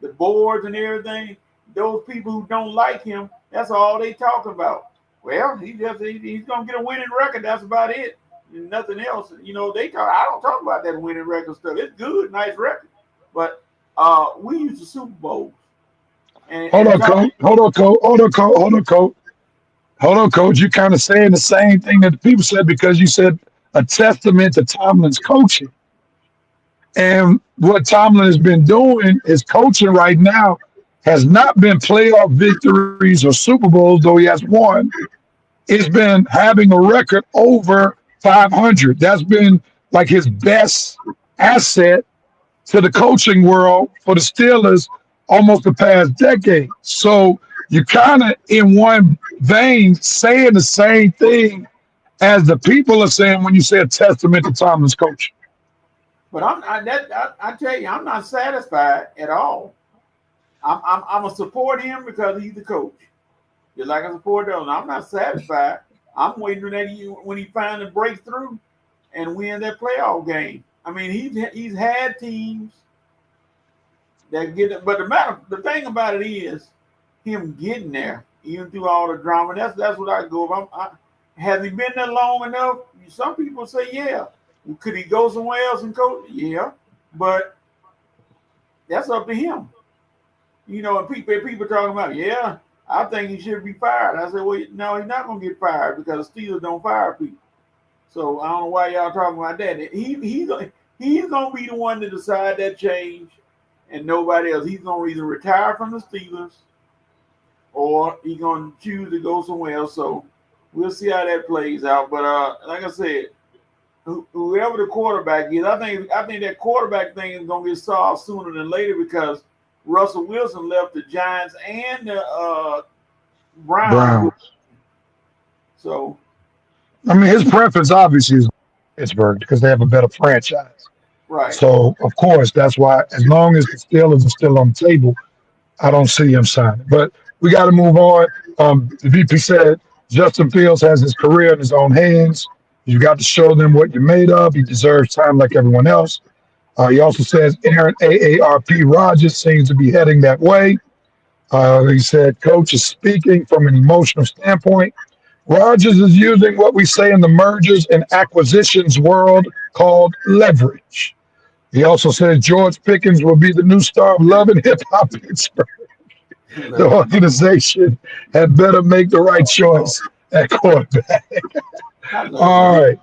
the boards and everything, those people who don't like him, that's all they talk about. Well, he's gonna get a winning record. That's about it. Nothing else. You know, I don't talk about that winning record stuff. It's good, nice record, but we use the Super Bowls. Hold on, coach. You kind of saying the same thing that the people said because you said a testament to Tomlin's coaching. And what Tomlin has been doing is coaching right now has not been playoff victories or Super Bowls, though he has won. It's been having a record over 500. That's been like his best asset to the coaching world for the Steelers almost the past decade. So you kind of in one vein saying the same thing as the people are saying when you say a testament to Tomlin's coaching. But I tell you, I'm not satisfied at all. I'm gonna support him because he's the coach. Just like I support those. I'm not satisfied. I'm waiting for that when he finally breaks through and win that playoff game. I mean, he's had teams that get it, but the thing about it is him getting there, even through all the drama. That's what I go. Has he been there long enough? Some people say, yeah. Could he go somewhere else and coach? Yeah, but that's up to him. You know, and people talking about, yeah, I think he should be fired. I said, well, no, he's not going to get fired because the Steelers don't fire people. So I don't know why y'all talking about that. He's going to be the one to decide that change and nobody else. He's going to either retire from the Steelers or he's going to choose to go somewhere else. So we'll see how that plays out. But like I said, whoever the quarterback is, I think that quarterback thing is going to get solved sooner than later because Russell Wilson left the Giants and the Browns. So, I mean, his preference obviously is Pittsburgh because they have a better franchise. Right. So, of course, that's why as long as the Steelers are still on the table, I don't see him signing. But we got to move on. The VP said Justin Fields has his career in his own hands. You got to show them what you're made of. He deserves time like everyone else. He also says Aaron AARP Rodgers seems to be heading that way. He said coach is speaking from an emotional standpoint. Rodgers is using what we say in the mergers and acquisitions world called leverage. He also says George Pickens will be the new star of love and hip hop Pittsburgh. The organization had better make the right choice at quarterback. All right.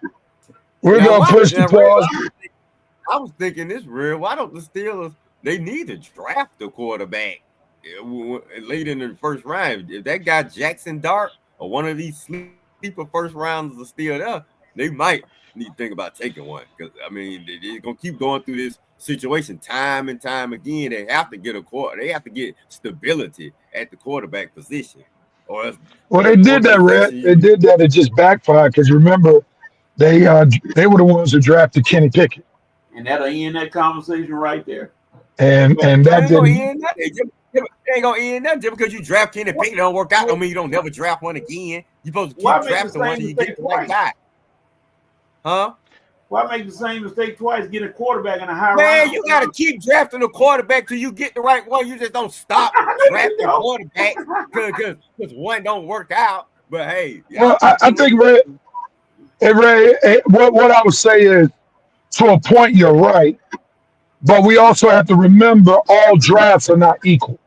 We're going to push the pause. I was thinking this real. Why don't the Steelers, they need to draft a quarterback late in the first round. If that guy Jackson Dart or one of these sleeper first rounders are still there, they might need to think about taking one. Because, I mean, they're going to keep going through this situation time and time again. They have to get they have to get stability at the quarterback position. Well, they did that, Red. They did that. It just backfired because remember, they were the ones who drafted Kenny Pickett. And that'll end that conversation right there. And that didn't. They ain't gonna end that just because you draft Kenny Pickett don't work out. Don't mean you don't never draft one again. You supposed to keep drafting one until you get the right guy. Huh? Why make the same mistake twice? Get a quarterback in a high round. Man, you gotta keep drafting a quarterback till you get the right one. You just don't stop drafting quarterback because one don't work out. But hey, well, I think Ray, what I would say is, to a point, you're right. But we also have to remember all drafts are not equal,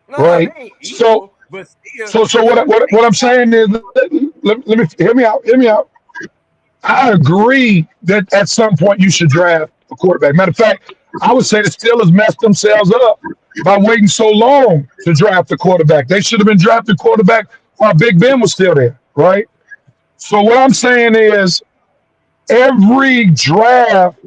No, right? they ain't So, equal, but still, so what I'm saying is, let me hear me out. Hear me out. I agree that at some point you should draft a quarterback. Matter of fact, I would say the Steelers messed themselves up by waiting so long to draft a quarterback. They should have been drafting quarterback while Big Ben was still there, right? So what I'm saying is every draft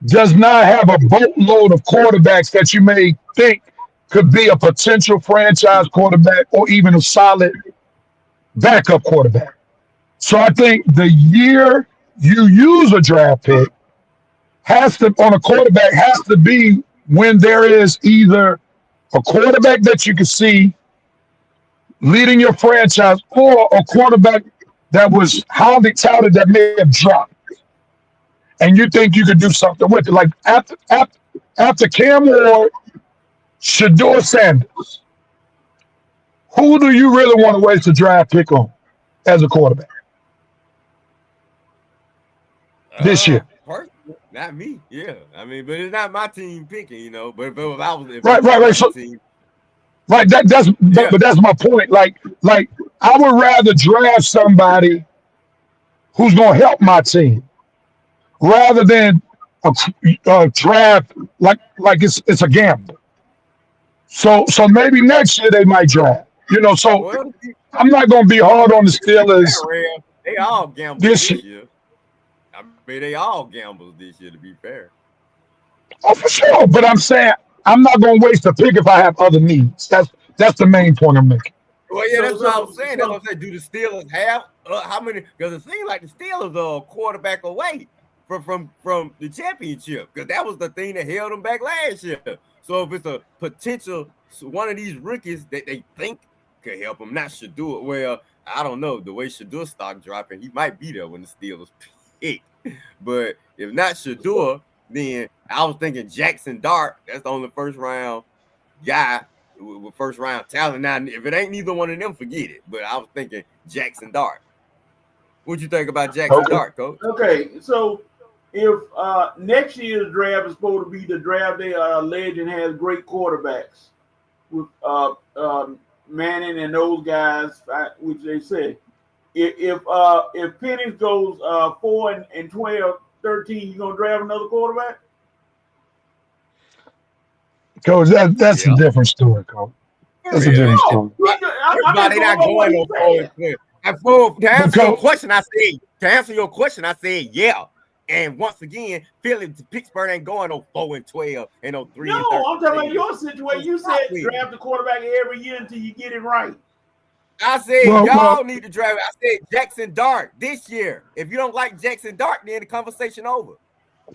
does not have a boatload of quarterbacks that you may think could be a potential franchise quarterback or even a solid backup quarterback. So I think the year you use a draft pick has to on a quarterback has to be when there is either a quarterback that you can see leading your franchise or a quarterback that was highly touted that may have dropped. And you think you could do something with it. Like after Cam Ward, Shador Sanders, who do you really want to waste a draft pick on as a quarterback this year? Personally, not me. Yeah, I mean, but it's not my team picking, you know. But if I was, if Right. my So, team, right. yeah. But that's my point. Like I would rather draft somebody who's going to help my team rather than a draft like it's a gamble. So maybe next year they might draft. You know, so Well, I'm not going to be hard on the Steelers they all gambled this this year. year. I mean, they all gambled this year. To be fair, Oh, for sure. But I'm saying I'm not going to waste a pick if I have other needs. That's the main point I'm making. well, yeah, that's what I was saying. That's what I'm saying. Do the Steelers have how many? Because it seems like the Steelers are a quarterback away from the championship. Because that was the thing that held them back last year. So if it's a potential one of these rookies that they think could help them, not Shador. Well, I don't know. The way Shador stock dropping, he might be there when the Steelers pick. But if not Shador, then I was thinking Jackson Dart. That's the only first round guy with first round talent. Now, if it ain't neither one of them, forget it. But I was thinking Jackson Dart. What you think about Jackson Dart, Coach? Okay, so if next year's draft is supposed to be the draft they legend has great quarterbacks with Manning and those guys, which they said. If Penix goes 4 and 12, 13, you gonna draft another quarterback? Coach, that's a different story, Coach. That's a different story. Everybody not going no 4 and 12. To answer your question, I said yeah. And once again, Pittsburgh ain't going no 4 and 12 and no 3 and 13. No, I'm talking about your situation. You said draft a quarterback every year until you get it right. I said y'all need to draft. I said Jackson Dart this year. If you don't like Jackson Dart, then the conversation over.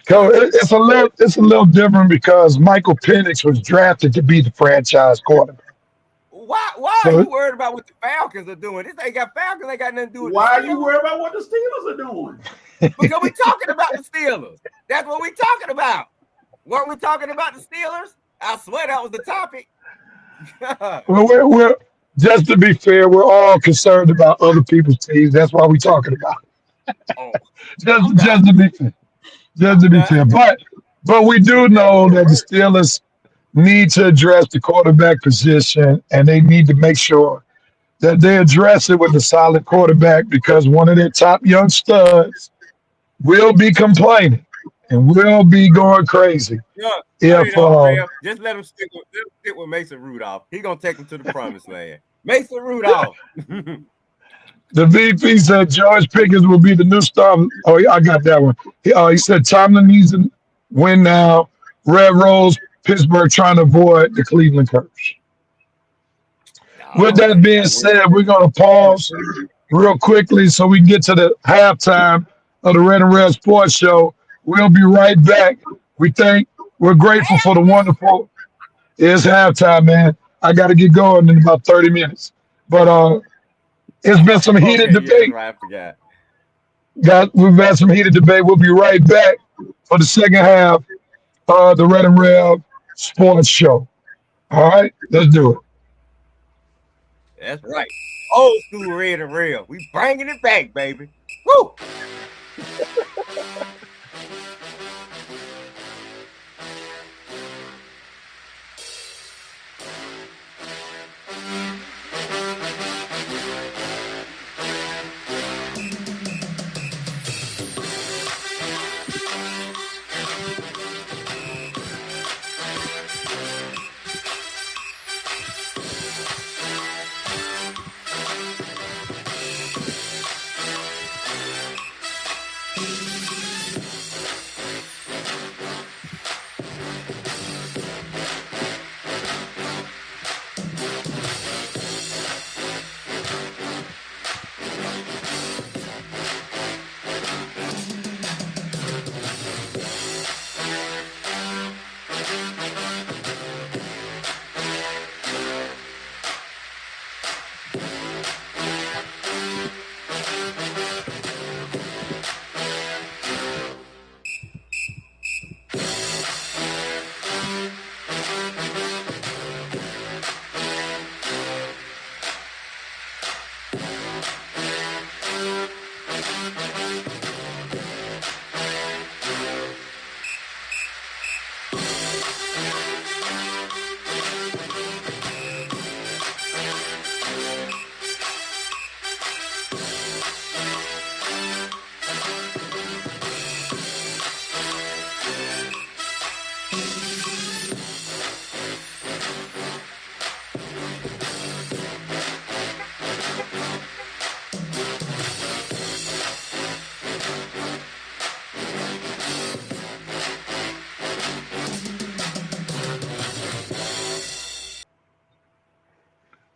Coach, it's a little different because Michael Penix was drafted to be the franchise quarterback. Why are you worried about what the Falcons are doing? This ain't got Falcons. Ain't got nothing to do with. Why are you worried about what the Steelers are doing? Because we talking about the Steelers. That's what we talking about. Weren't we talking about the Steelers? I swear that was the topic. Well, we're just to be fair, we're all concerned about other people's teams. That's why we're talking about it. Just to be fair. Just to be fair. But we do know that the Steelers need to address the quarterback position, and they need to make sure that they address it with a solid quarterback because one of their top young studs will be complaining and will be going crazy. Just let him stick with Mason Rudolph. He's gonna take him to the promised land. Mason Rudolph. The VP said George Pickens will be the new star. Oh, I got that one. He said Tomlin needs to win now. Red Rose, Pittsburgh trying to avoid the Cleveland curse. With that being said, we're going to pause real quickly so we can get to the halftime of the Red Rev Sports Show. We'll be right back. We're grateful for the wonderful. It's halftime, man. I got to get going in about 30 minutes. But it's been some heated debate. I forgot. We've had some heated debate. We'll be right back for the second half of the Red Rev Sports Show. All right, let's do it. That's right. Old school Red and Rev. We bringing it back, baby. Woo!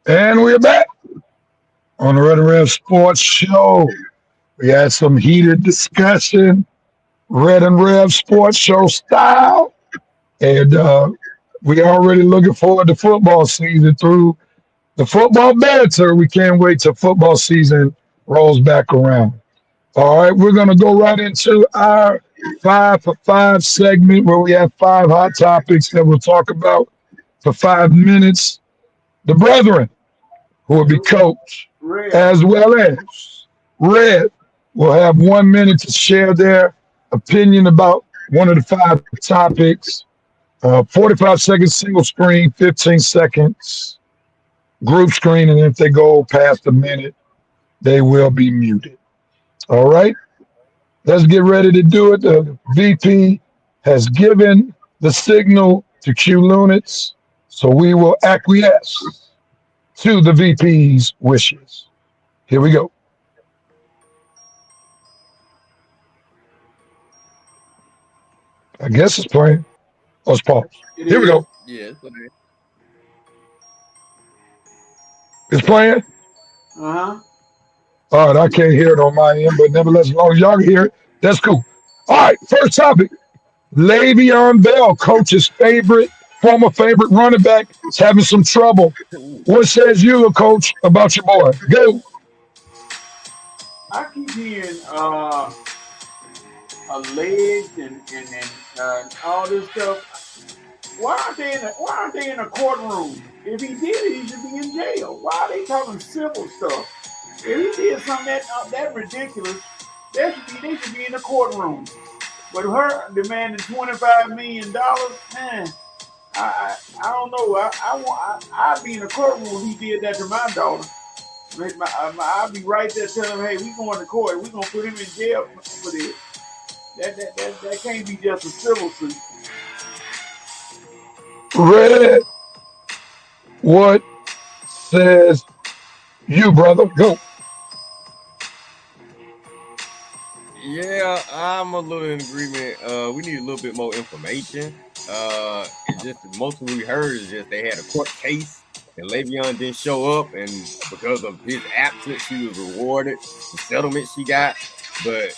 And we're back on the Red Rev Sports Show. We had some heated discussion, Red and Rev Sports Show style. And we already looking forward to football season through the football banter. We can't wait till football season rolls back around. All right, we're going to go right into our 5 for 5 segment where we have 5 hot topics that we'll talk about for 5 minutes. The brethren, who will be coach, as well as Red, will have 1 minute to share their opinion about one of the 5 topics. 45 seconds single screen, 15 seconds group screen, and if they go past a minute, they will be muted. All right, let's get ready to do it. The VP has given the signal to Q Lunits, so we will acquiesce to the VP's wishes. Here we go. I guess it's playing. Let's pause. Here we go. Yeah. It's playing? Uh-huh. All right, I can't hear it on my end, but nevertheless, as long as y'all can hear it, that's cool. All right, first topic. Le'Veon Bell, coach's former favorite running back, is having some trouble. What says you, coach, about your boy? Go. I keep hearing alleged and all this stuff. Why aren't they in a courtroom? If he did it, he should be in jail. Why are they talking civil stuff? If he did something that ridiculous, they should be in the courtroom. But her demanding $25 million, man, I don't know. I'd be in the courtroom if he did that to my daughter. I'd be right there telling him, hey, we going to court. We gonna put him in jail for this. That can't be just a civil suit. Red, what says you, brother? Go. Yeah, I'm a little in agreement. We need a little bit more information. It's just mostly we heard is just they had a court case and Le'Veon didn't show up, and because of his absence, she was rewarded the settlement she got. But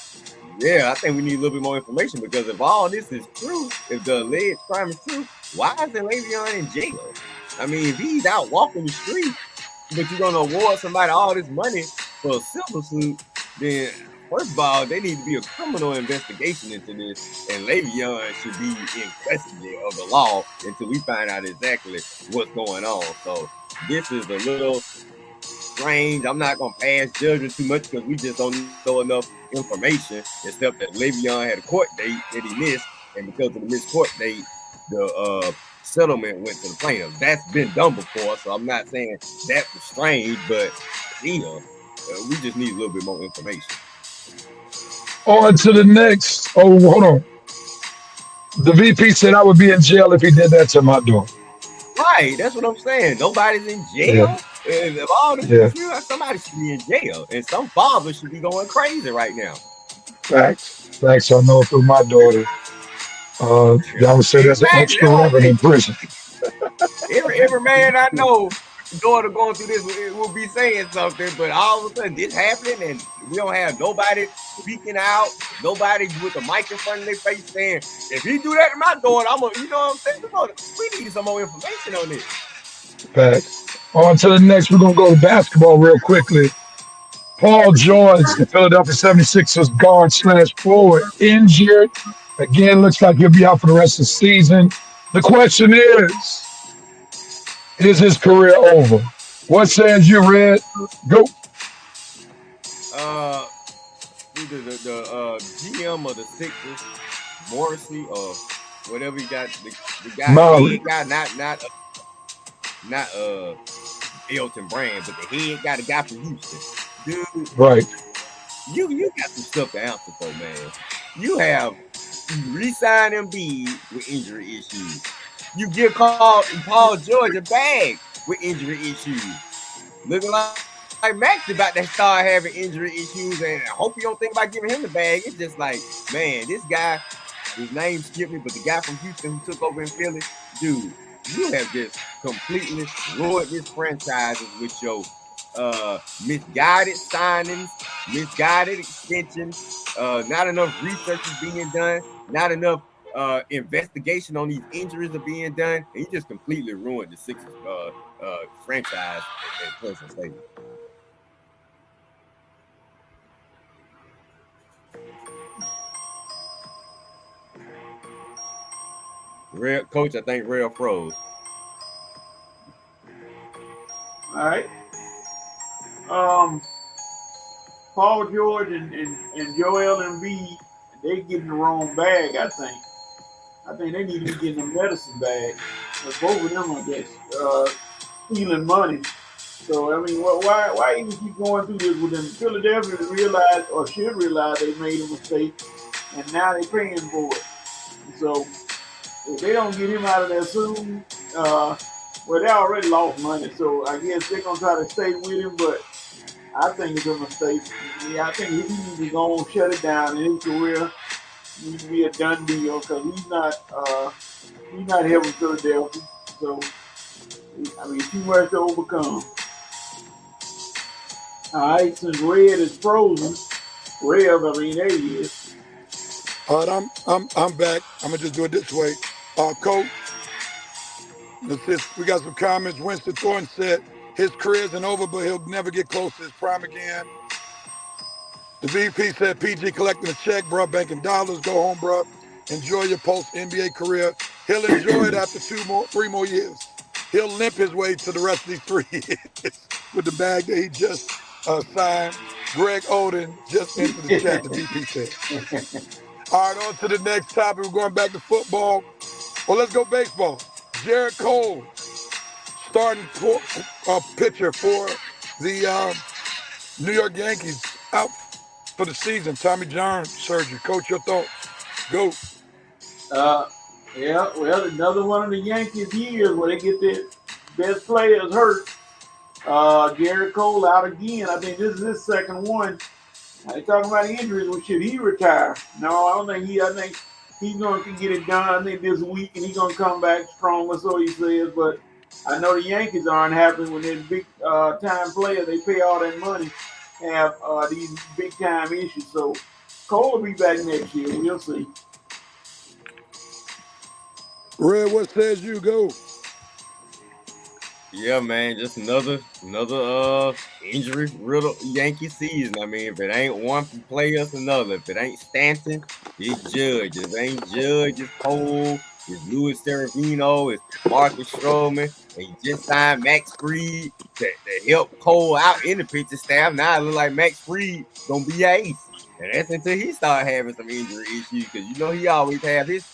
yeah, I think we need a little bit more information because if all this is true, if the alleged crime is true, why isn't Le'Veon in jail? I mean, if he's out walking the street, but you're gonna award somebody all this money for a civil suit, then first of all, there needs to be a criminal investigation into this, and Le'Veon should be in custody of the law until we find out exactly what's going on. So this is a little strange. I'm not gonna pass judgment too much because we just don't know enough information, except that Le'Veon had a court date that he missed, and because of the missed court date, the settlement went to the plaintiff. That's been done before, so I'm not saying that was strange, but we just need a little bit more information. On to the next. Oh, hold on. The VP said I would be in jail if he did that to my daughter. Right, that's what I'm saying. Nobody's in jail. Yeah. If all this is true, somebody should be in jail, and some fathers should be going crazy right now. Facts. Facts. I know through my daughter. Y'all would say that's an Exactly. extra level in prison. Every man I know, daughter going through this will be saying something, but all of a sudden this happening and we don't have nobody speaking out, nobody with the mic in front of their face saying, if he do that to my daughter, I'm gonna, you know what I'm saying? We need some more information on this. Facts. On to the next. We're going to go to basketball real quickly. Paul George, the Philadelphia 76ers guard slash forward, injured. Again, looks like he'll be out for the rest of the season. The question is his career over? What says you, Red? Go. The GM of the Sixers, Morrissey or whatever he got, the guy, Maui. head guy, not Elton Brand, but the head guy, the guy from Houston. Dude, Right. you got some stuff to answer for, man. You re-signed Embiid with injury issues. You give Paul George a bag with injury issues. Looking like Max about to start having injury issues, and I hope you don't think about giving him the bag. It's just like, man, this guy, his name skipped me, but the guy from Houston who took over in Philly, dude, you have just completely ruined this franchise with your misguided signings, misguided extensions, not enough research is being done, not enough investigation on these injuries are being done, and you just completely ruined the Sixers franchise at Pleasant Stadium. Coach, I think Real froze. All right. Paul George and Joel Embiid, they getting the wrong bag, I think. I think they need to be getting a medicine bag. But both of them, I guess, stealing money. So, I mean, why even keep going through this with them? Philadelphia realized, or should realize, they made a mistake, and now they're paying for it. So, if they don't get him out of there soon, well, they already lost money, so I guess they're going to try to stay with him, but I think it's a mistake. Yeah, I think he needs to go and shut it down, and his career needs to be a done deal because he's not helping Philadelphia. So, I mean, too much to overcome. All right, since Red is frozen, Rev, I mean, there he is. All right, I'm back. I'm gonna just do it this way. Coach, we got some comments. Winston Thornton said his career isn't over, but he'll never get close to his prime again. The VP said PG collecting a check, bro, banking dollars. Go home, bro. Enjoy your post NBA career. He'll enjoy it after 3 more years. He'll limp his way to the rest of these 3 years with the bag that he just signed. Greg Oden just into the chat, the VP said. All right, on to the next topic. We're going back to football. Well, let's go baseball. Jared Cole, starting pitcher for the New York Yankees, out for the season. Tommy John surgery. Coach, your thoughts? Go. Yeah, well, another one of the Yankees years where they get their best players hurt. Jared Cole out again. I think this is his second one. They talking about injuries. Well, should he retire? No, I don't think I think he's going to get it done. I think this week, and he's going to come back stronger, so he says. But I know the Yankees aren't happy when they're big time players. They pay all that money, have these big time issues. So Cole will be back next year. We'll see. Red, what says you? Go. Yeah, man, just another injury riddled Yankee season. I mean, if it ain't one player, it's another. If it ain't Stanton, it's Judge. If it ain't Judge, it's Cole. It's Luis Severino. It's Marcus Stroman. And you just signed Max Fried to help Cole out in the pitching staff. Now it look like Max Fried gonna be ace. And that's until he start having some injury issues, because you know he always have his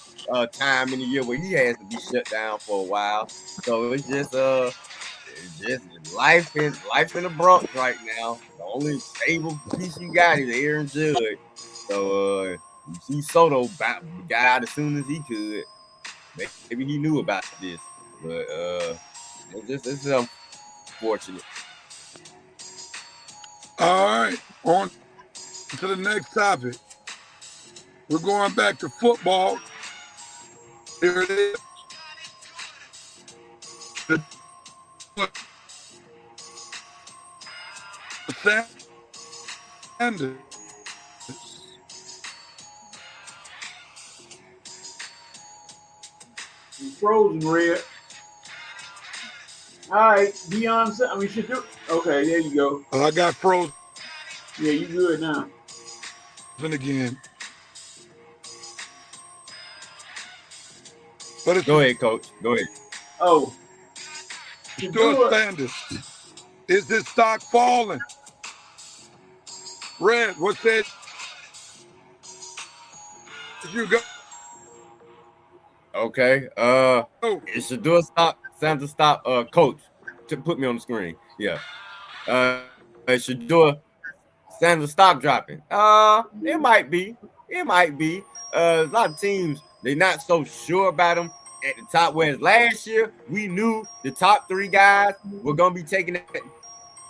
time in the year where he has to be shut down for a while. So it's just life in the Bronx right now. The only stable piece you got is Aaron Judge. So you see Soto got out as soon as he could. Maybe he knew about this, but it's unfortunate. All right, on to the next topic. We're going back to football. Here it is. Sanders. Frozen Red. All right, Beyonce. I mean, should do. Okay, there you go. I got frozen Yeah, you good now. again. But it's Go ahead, Coach. Go ahead. Oh, still Sanders. Is his stock falling? Red, what said you go? Okay. It should do a stop. Sanders stop. Coach, to put me on the screen. Yeah. It should do a Sanders stop dropping. It might be. It might be. A lot of teams, they're not so sure about him at the top. Whereas last year, we knew the top 3 guys were gonna be taking that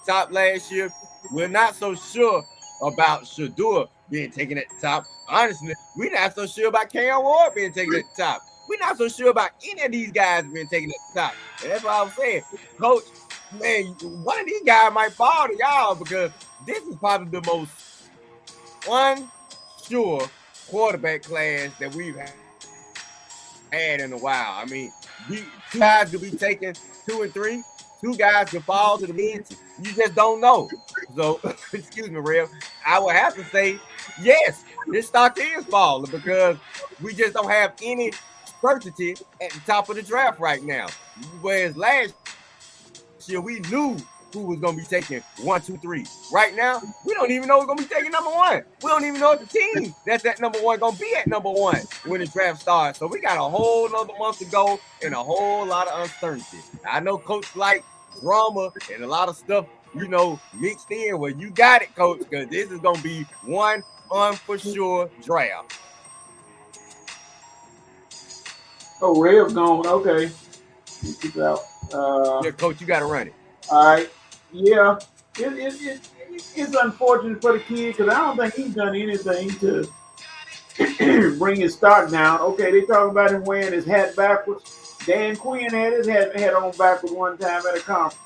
top last year. We're not so sure about Shador being taken at the top. Honestly, we're not so sure about Cam Ward being taken at the top. We're not so sure about any of these guys being taken at the top. And that's what I was saying. Coach, man, one of these guys might fall to y'all because this is probably the most unsure quarterback class that we've had in a while. I mean, 2 guys could be taken 2 and 3. 2 guys could fall to the bench. You just don't know. So, excuse me, Rev. I would have to say, yes, this stock is falling because we just don't have any certainty at the top of the draft right now. Whereas last year, we knew who was going to be taking 1, 2, 3. Right now, we don't even know who's going to be taking number 1. We don't even know if the team that's at number 1 going to be at number 1 when the draft starts. So we got a whole another month to go and a whole lot of uncertainty. I know Coach like drama and a lot of stuff, mixed in. Well, you got it, Coach, because this is going to be one for sure draft. Oh, Rev gone. Okay. Keep it out. Yeah, Coach, you got to run it. All right. Yeah. It's unfortunate for the kid because I don't think he's done anything to bring his stock down. Okay, they talk about him wearing his hat backwards. Dan Quinn had his hat on backwards one time at a conference.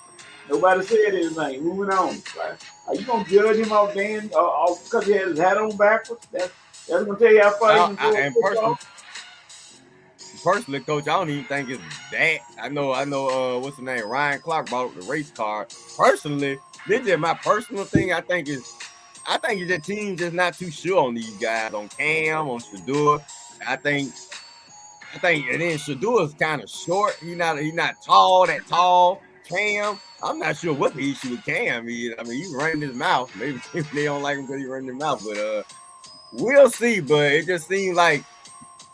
Nobody said anything. Moving on. Right? Are you gonna judge him off Dan because he had his hat on backwards? That's gonna tell you how far he can throw. Personally, Coach, I don't even think it's that. I know. What's the name? Ryan Clark bought the race car. Personally, this is my personal thing. I think the team just not too sure on these guys, on Cam, on Shador. I think, and then Shador is kind of short. He's not tall. That tall. Cam, I'm not sure what the issue with Cam is. I mean, he's running his mouth. Maybe they don't like him because he's running his mouth, but we'll see. But it just seems like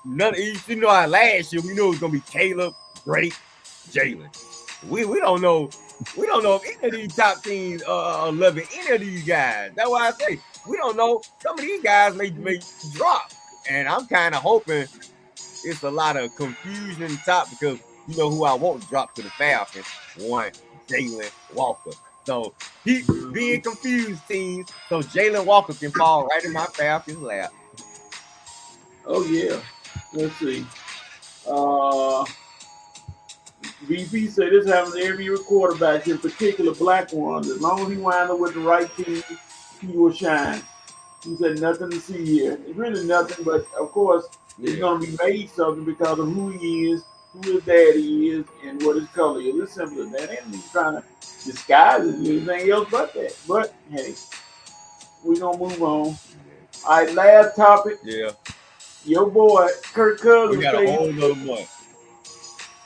none. You know, how last year we knew it was gonna be Caleb, Drake, Jalen. We don't know. We don't know if any of these top teams are loving any of these guys. That's why I say we don't know. Some of these guys may drop, and I'm kind of hoping it's a lot of confusion in the top because you know who I want to drop to the Falcons. One, Jalen Walker. So keep being confused, teams. So Jalen Walker can fall right in my Falcons lap. Oh yeah. Let's see. VP said this happens to every year with quarterbacks, in particular black ones. As long as he winds up with the right team, he will shine. He said nothing to see here. It's really nothing, but of course, it's going to be made something because of who he is, who his daddy is, and what his color is. It's simple as that. They ain't trying to disguise it anything else but that. But hey, we're going to move on. All right, last topic. Yeah. Your boy, Kirk Cousins. We got a whole nother month.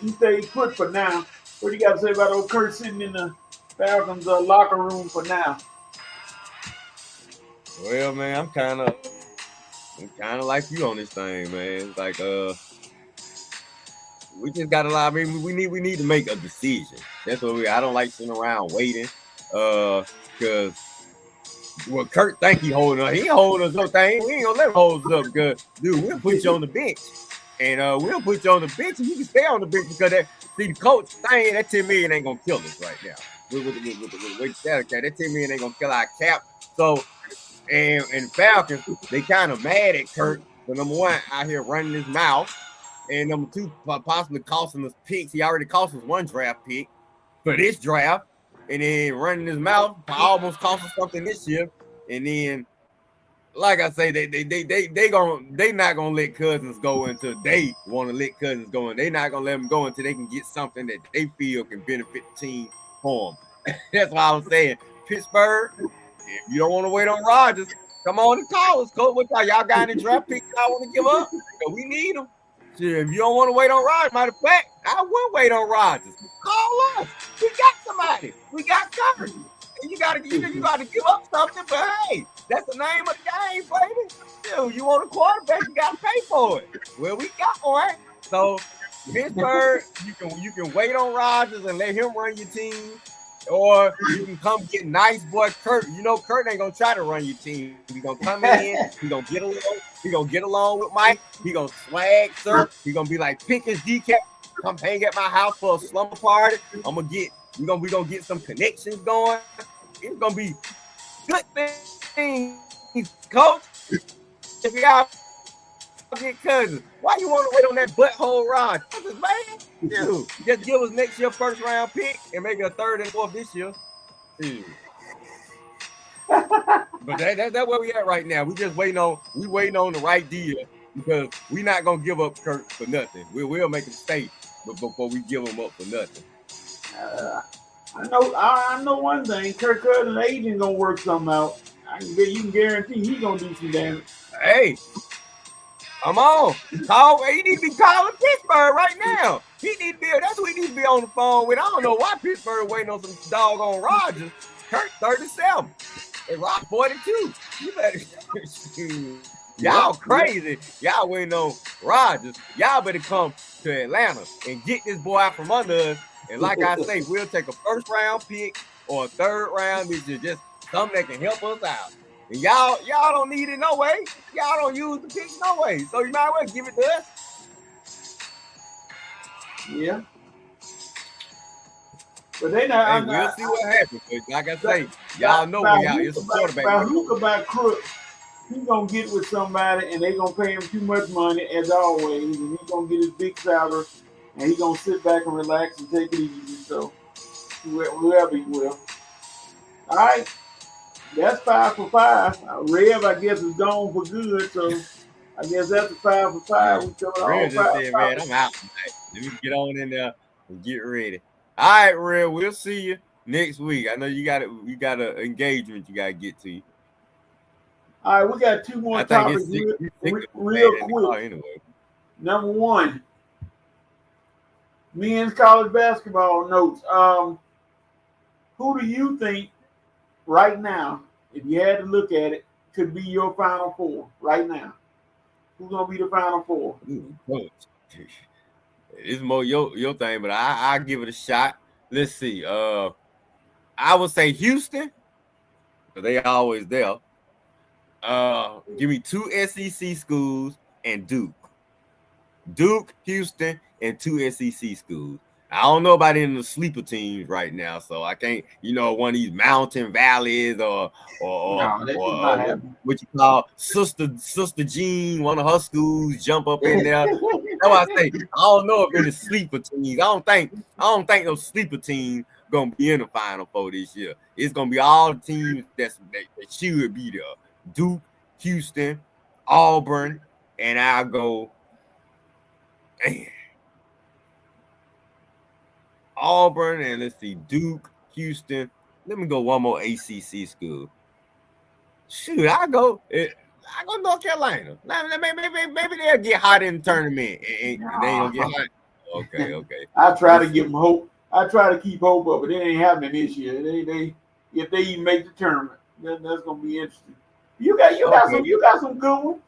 He stayed put for now. What do you got to say about old Kurt sitting in the Falcons locker room for now? Well, man, I'm kind of like you on this thing, man. It's like we just got a lot. I mean, we need to make a decision. That's what I don't like sitting around waiting, because Kurt think he holding us. He ain't holding us up. Thing. We ain't gonna let him hold us up, because dude, we'll put you on the bench. And we'll put you on the bench, and you can stay on the bench because the coach thing, that $10 million ain't gonna kill us right now. With the salary cap, that $10 million ain't gonna kill our cap. So, and Falcons, they kind of mad at Kurt So number one, out here running his mouth, and number two, possibly costing us picks. He already cost us one draft pick for this draft, and then running his mouth almost cost us something this year. And then, like I say, they not gonna let Cousins go until they want to let Cousins go, and they not gonna let him go until they can get something that they feel can benefit the team for them. That's why I'm saying Pittsburgh. If you don't want to wait on Rodgers, come on and call us, coach. What y'all got any draft picks y'all want to give up? We need them. If you don't want to wait on Rodgers, matter of fact, I will wait on Rodgers. Call us. We got somebody. We got covered. And you gotta give up something, but hey, that's the name of the game, baby. Dude, you want a quarterback, you gotta pay for it. Well, we got one. So Pittsburgh, you can wait on Rodgers and let him run your team. Or you can come get nice boy Kurt. You know Kurt ain't gonna try to run your team. He's gonna come in, he's gonna get along with Mike, he gonna swag surf, he's gonna be like pick his decap, come hang at my house for a slumber party. We gonna get some connections going. It's gonna be good things, coach. If y'all get Cousins, why you want to wait on that butthole Rod? Man, dude, just give us next year first round pick and maybe a third and fourth this year. Dude. But that's where we at right now. We waiting on the right deal because we're not gonna give up Kurt for nothing. We'll make a mistake before we give him up for nothing. I know one thing. Kirk Cousins' agent gonna work something out. You can guarantee he's gonna do some damage. Hey, come on. He need to be calling Pittsburgh right now. That's what he needs to be on the phone with. I don't know why Pittsburgh waiting on some doggone Rodgers. Kirk 37. And Rock 42. You better y'all crazy. Y'all waiting on Rodgers. Y'all better come to Atlanta and get this boy out from under us. And like I say, we'll take a first round pick or a third round. This is just something that can help us out. And y'all don't need it no way. Y'all don't use the picks no way. So you might as well give it to us. Yeah. But they not. We'll see what happens. But like I say, y'all know we out. It's a quarterback. By Crook, he's gonna get with somebody and they gonna pay him too much money as always, and he's gonna get his big salary. And he's going to sit back and relax and take it easy. So, whoever he will. All right. That's 5 for 5. Rev, I guess, is gone for good. So, I guess that's a 5 for 5. Rev just said, man, I'm out tonight. Let me get on in there and get ready. All right, Rev, we'll see you next week. I know you got an engagement you got to get to. All right, we got two more topics real quick. Anyway. Number one. Men's college basketball notes. Who do you think right now, if you had to look at it, could be your Final Four right now? Who's gonna be the Final Four? It's more your thing, but I'll give it a shot. Let's see. I would say Houston, because they always there. Give me 2 SEC schools and Duke. Duke, Houston, and 2 SEC schools. I don't know about any of the sleeper teams right now, so I can't, one of these mountain valleys or what you call Sister Jean, one of her schools, jump up in there. That's why I say I don't know if any sleeper teams. I don't think those sleeper teams gonna be in the Final Four this year. It's gonna be all the teams that should be there. Duke, Houston, Auburn, and I'll go. Man. Auburn and let's see, Duke, Houston. Let me go one more ACC school. Shoot, I go North Carolina. Maybe they'll get hot in the tournament. And they ain't gonna get hot. Okay. I try to give them hope. I try to keep hope up, but it ain't happening this year. If they even make the tournament, that's gonna be interesting. You got some good ones.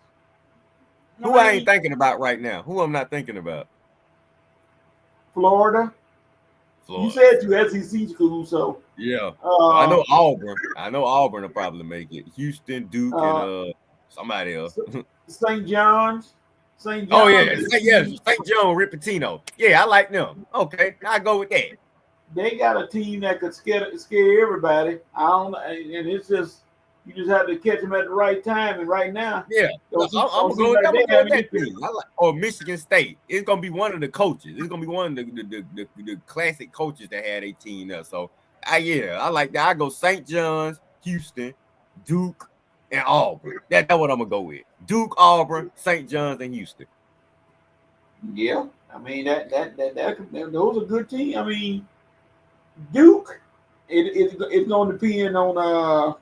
Who I ain't thinking about right now? Who I'm not thinking about? Florida. You said 2 SEC schools, so yeah. I know Auburn. I know Auburn will probably make it. Houston, Duke, and somebody else. St. John's. Oh yeah, St. John Ripatino. Yeah, I like them. Okay, I go with that. They got a team that could scare everybody. I don't, and it's just You just have to catch them at the right time. And right now, Yeah, don't seem I'm gonna like go they with having that any- team. Or Michigan State. It's gonna be one of the coaches. It's gonna be one of the classic coaches that had a team there. So I like that. I go St. John's, Houston, Duke, and Auburn. That's what I'm gonna go with. Duke, Auburn, St. John's, and Houston. Yeah, I mean that those are good teams. I mean, Duke, it's going to depend on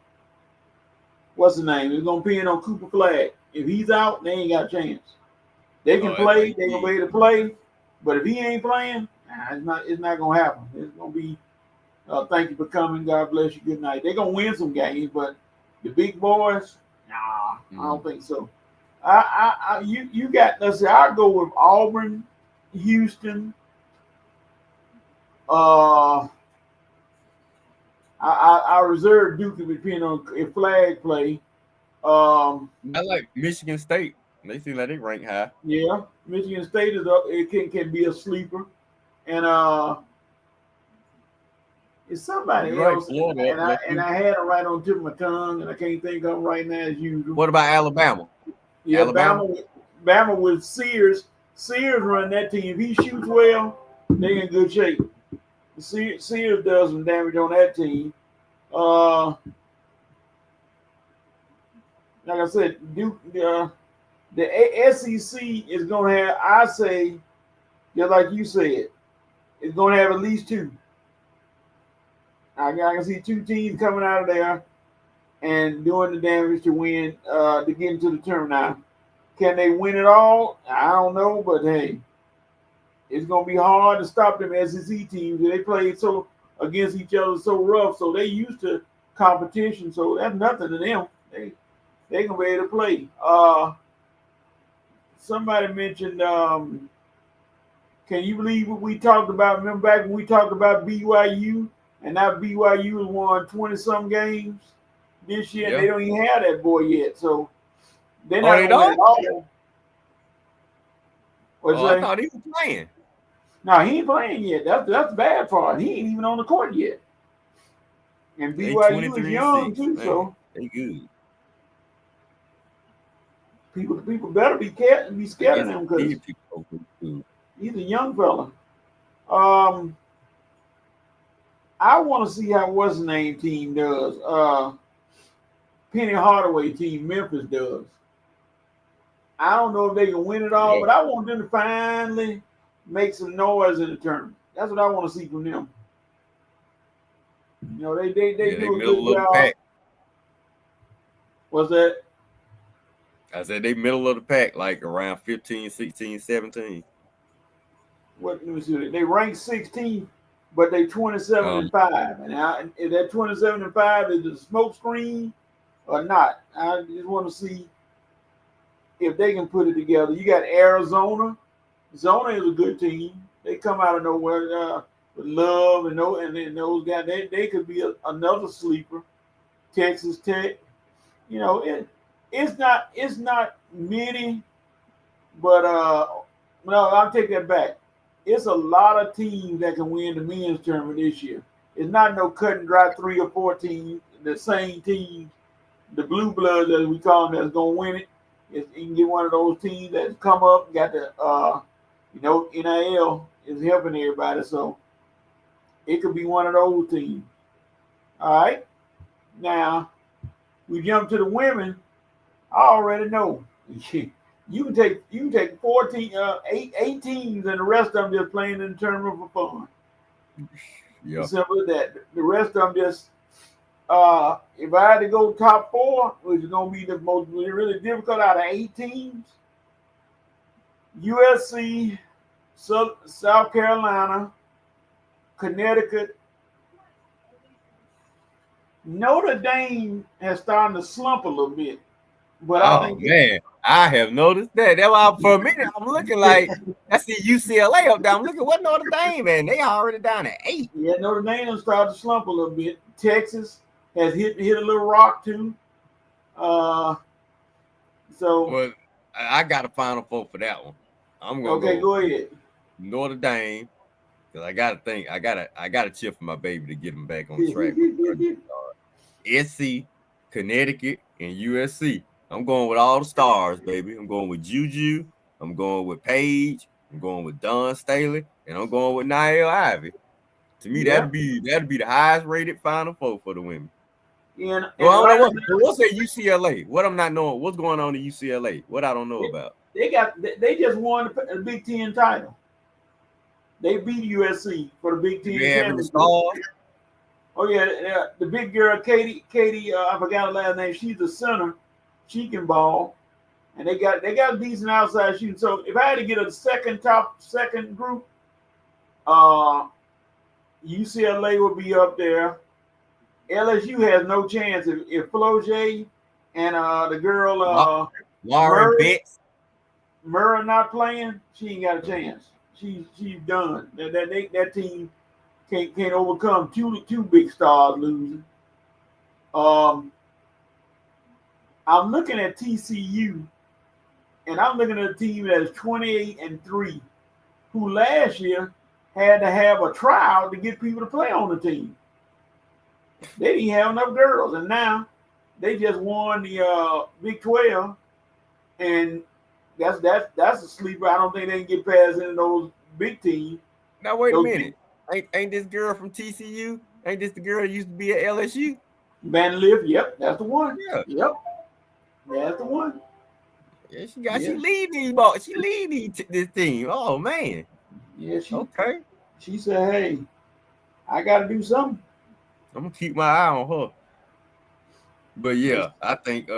what's the name? It's going to depend on Cooper Flag. If he's out, they ain't got a chance. They can play. They gonna be able to play, but if he ain't playing, it's not gonna happen. It's gonna be. Thank you for coming. God bless you. Good night. They're gonna win some games, but the big boys, I don't think so. You got. Let's say I'll go with Auburn, Houston. I reserve Duke depending on if Flag play. I like Michigan State. They seem like they rank high. Yeah, Michigan State is up. It can be a sleeper, and it's somebody else. And I had it right on tip of my tongue, and I can't think of them right now as usual. What about Alabama? Yeah, Alabama with Sears. Sears run that team. If he shoots well, they in good shape. Sears does some damage on that team. Like I said, Duke. The SEC is going to have, I say, just like you said, it's going to have at least two. I can see two teams coming out of there and doing the damage to win, to get into the tournament. Now, can they win it all? I don't know, but hey, it's going to be hard to stop them SEC teams. They played so against each other so rough, so they used to competition, so that's nothing to them. They going to be able to play. Somebody mentioned, can you believe what we talked about? Remember back when we talked about BYU, and now BYU has won 20-some games this year, and they don't even have that boy yet. So they're not going to win it all. I thought he was playing. No, he ain't playing yet. That's the bad part. He ain't even on the court yet. And BYU is young too, man. So they good. People better be scared of him because he's a young fella. I want to see how what's the name team does. Penny Hardaway team, Memphis does. I don't know if they can win it all, but I want them to finally make some noise in the tournament. That's what I want to see from them. You know, they do a good job. Pack. What's that? I said they middle of the pack, like around 15, 16, 17. Let me see. They rank 16, but they 27-5. And if that 27-5 is a smoke screen or not, I just want to see if they can put it together. You got Arizona. Zona is a good team. They come out of nowhere with Love and those guys. They could be another sleeper. Texas Tech. You know, it's not many, but no, I'll take that back. It's a lot of teams that can win the men's tournament this year. It's not no cut and dry 3 or 4 teams, the same teams, the blue bloods as we call them, that's gonna win it. You can get one of those teams that's come up, got the NIL is helping everybody, so it could be one of those teams. All right. Now we jump to the women. I already know. You can take 8 teams, and the rest of them just playing in the tournament for fun. Yeah. Simple as that. The rest of them just. If I had to go top 4, which is going to be the most really difficult out of 8 teams, USC, South Carolina, Connecticut. Notre Dame has started to slump a little bit. But I have noticed that. That's why for a minute I'm looking like I see UCLA up there. I'm looking what Notre Dame, and they already down at 8. Yeah, Notre Dame has started to slump a little bit. Texas has hit a little rock too. But I got a Final Four for that one. I'm gonna go ahead. Notre Dame, because I gotta cheer for my baby to get him back on track. SC, Connecticut, and USC. I'm going with all the stars, baby. I'm going with Juju. I'm going with Paige. I'm going with Don Staley, and I'm going with Niall Ivy. To me, that'd be the highest rated Final Four for the women. And well, I don't know what's at UCLA. What I'm not knowing. What's going on in UCLA? What I don't know about. They just won the Big Ten title. They beat USC for the Big Ten championship. Oh yeah, the big girl Katie. I forgot her last name. She's the center. She can ball, and they got decent outside shooting. So if I had to get a second group, UCLA would be up there. LSU has no chance if Floje and the girl Murray not playing. She ain't got a chance. She's done. That team can't overcome two big stars losing. I'm looking at TCU, and I'm looking at a team that is 28-3, who last year had to have a trial to get people to play on the team. They didn't have enough girls, and now they just won the Big 12, and that's a sleeper. I don't think they can get past any of those big teams. Now wait a minute, ain't this girl from TCU? Ain't this the girl that used to be at LSU? Van Liff, yep, that's the one. Yeah. Yep, that's the one. Yeah, she lead these balls. She lead this team. Oh man. Yeah, She said, "Hey, I got to do something. I'm gonna keep my eye on her." But yeah, I think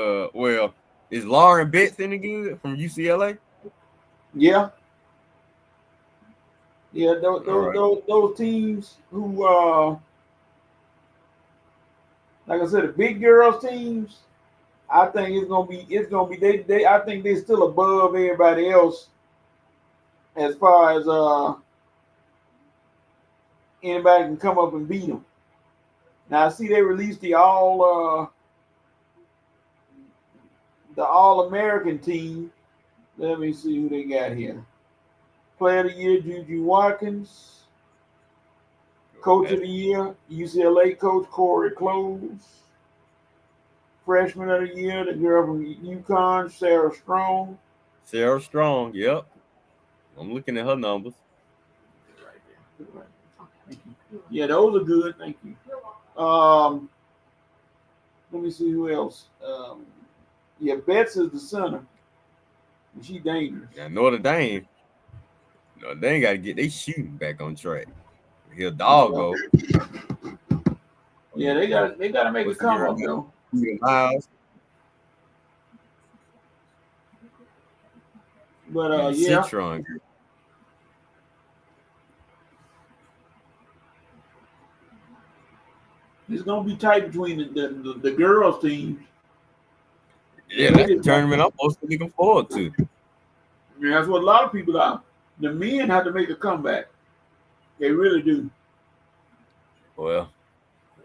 is Lauren Betts any good from UCLA? Yeah. Yeah, those teams who like I said, the big girls teams, I think it's gonna be they I think they're still above everybody else as far as anybody can come up and beat them. Now I see they released the All-American team. Let me see who they got here. Player of the Year, Juju Watkins. Coach of the Year, UCLA coach Corey Close. Freshman of the Year, the girl from UConn, Sarah Strong. Sarah Strong, yep. I'm looking at her numbers. Yeah, those are good. Thank you. Let me see who else. Betts is the center. And she dangerous. Now Notre Dame got to get their shooting back on track. Here, doggo. Yeah, they got to make a come up though. But yeah. Citron. It's gonna be tight between the girls' teams. Yeah, that's the tournament I'm most looking forward to. Yeah, that's what a lot of people are. The men have to make a comeback. They really do. Well,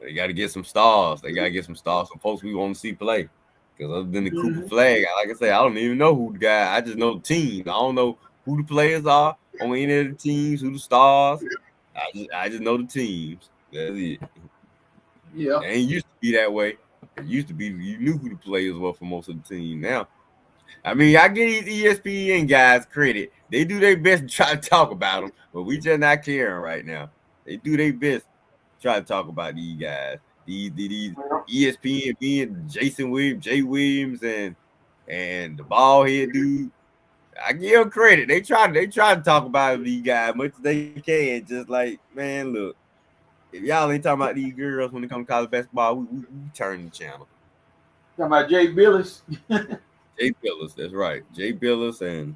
they got to get some stars. Some folks we want to see play. Because other than the Cooper flag, like I said, I don't even know who the guy. I just know the team. I don't know who the players are on any of the teams, who the stars. I just know the teams. That's it. Yeah. It ain't used to be that way. It used to be you knew who the players were for most of the team. Now, I mean, I give these ESPN guys credit. They do their best to try to talk about them, but we just not caring right now. They do their best to try to talk about these guys. These ESPN being Jason Williams, Jay Williams, and the bald head dude. I give them credit. They try to talk about these guys much as they can. Just like, man, look, if y'all ain't talking about these girls when it comes to college basketball, we turn the channel. Talking about Jay Billis. Jay Billis, that's right. Jay Billis and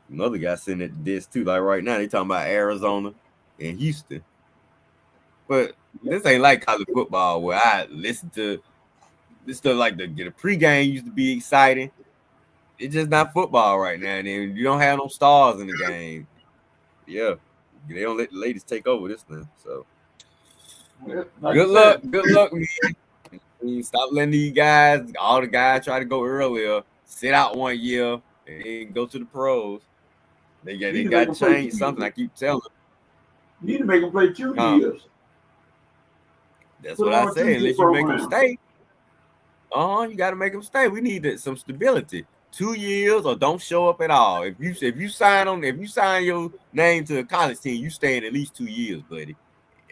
another guy sitting at the desk too. Like right now, they talking about Arizona and Houston. But this ain't like college football where I listen to this stuff. Like the pregame used to be exciting. It's just not football right now. And then you don't have no stars in the game. Yeah, they don't let the ladies take over this thing. So good luck, man. Stop letting these guys, all the guys try to go earlier, sit out 1 year, and go to the pros. They got to change something. I keep telling them. You need to make them play 2 years. That's what I say. Unless you make them stay. You got to make them stay. We need some stability. 2 years or don't show up at all. If you sign your name to a college team, you stay in at least 2 years, buddy.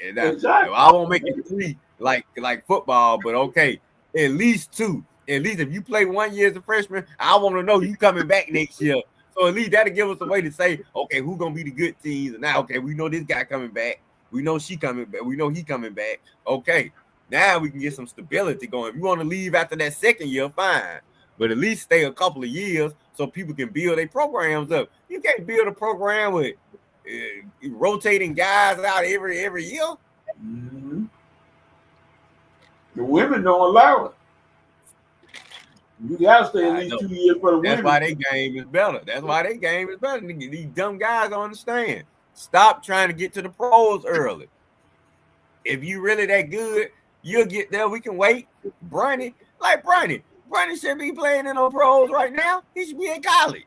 And Exactly. I won't make it 3 like football, but okay, at least 2. At least if you play 1 year as a freshman, I want to know you coming back next year. So at least that'll give us a way to say, okay, who's gonna be the good teams? And now, okay, we know this guy coming back. We know she coming back. We know he coming back. Okay, now we can get some stability going. If you want to leave after that second year, fine. But at least stay a couple of years so people can build their programs up. You can't build a program with rotating guys out every year. Mm-hmm. The women don't allow it. You gotta stay at least 2 years for the women. That's why their game is better. These dumb guys don't understand. Stop trying to get to the pros early. If you really that good, you'll get there. We can wait. Bronny should be playing in the pros right now. He should be in college.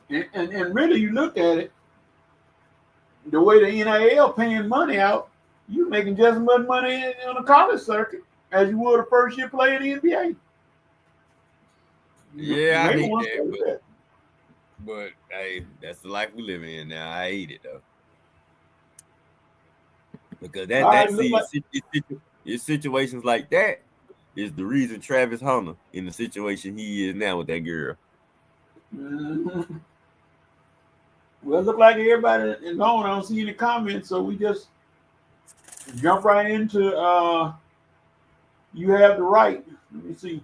And really, you look at it, the way the NIL paying money out, you making just as much money on the college circuit as you would a first year player in the NBA. Yeah, I hate that, but hey, that's the life we live in now. I hate it though, because situations like that is the reason Travis Hunter in the situation he is now with that girl. Mm-hmm. Well, it look like everybody is gone. I don't see any comments, so we just jump right into you have the right. Let me see.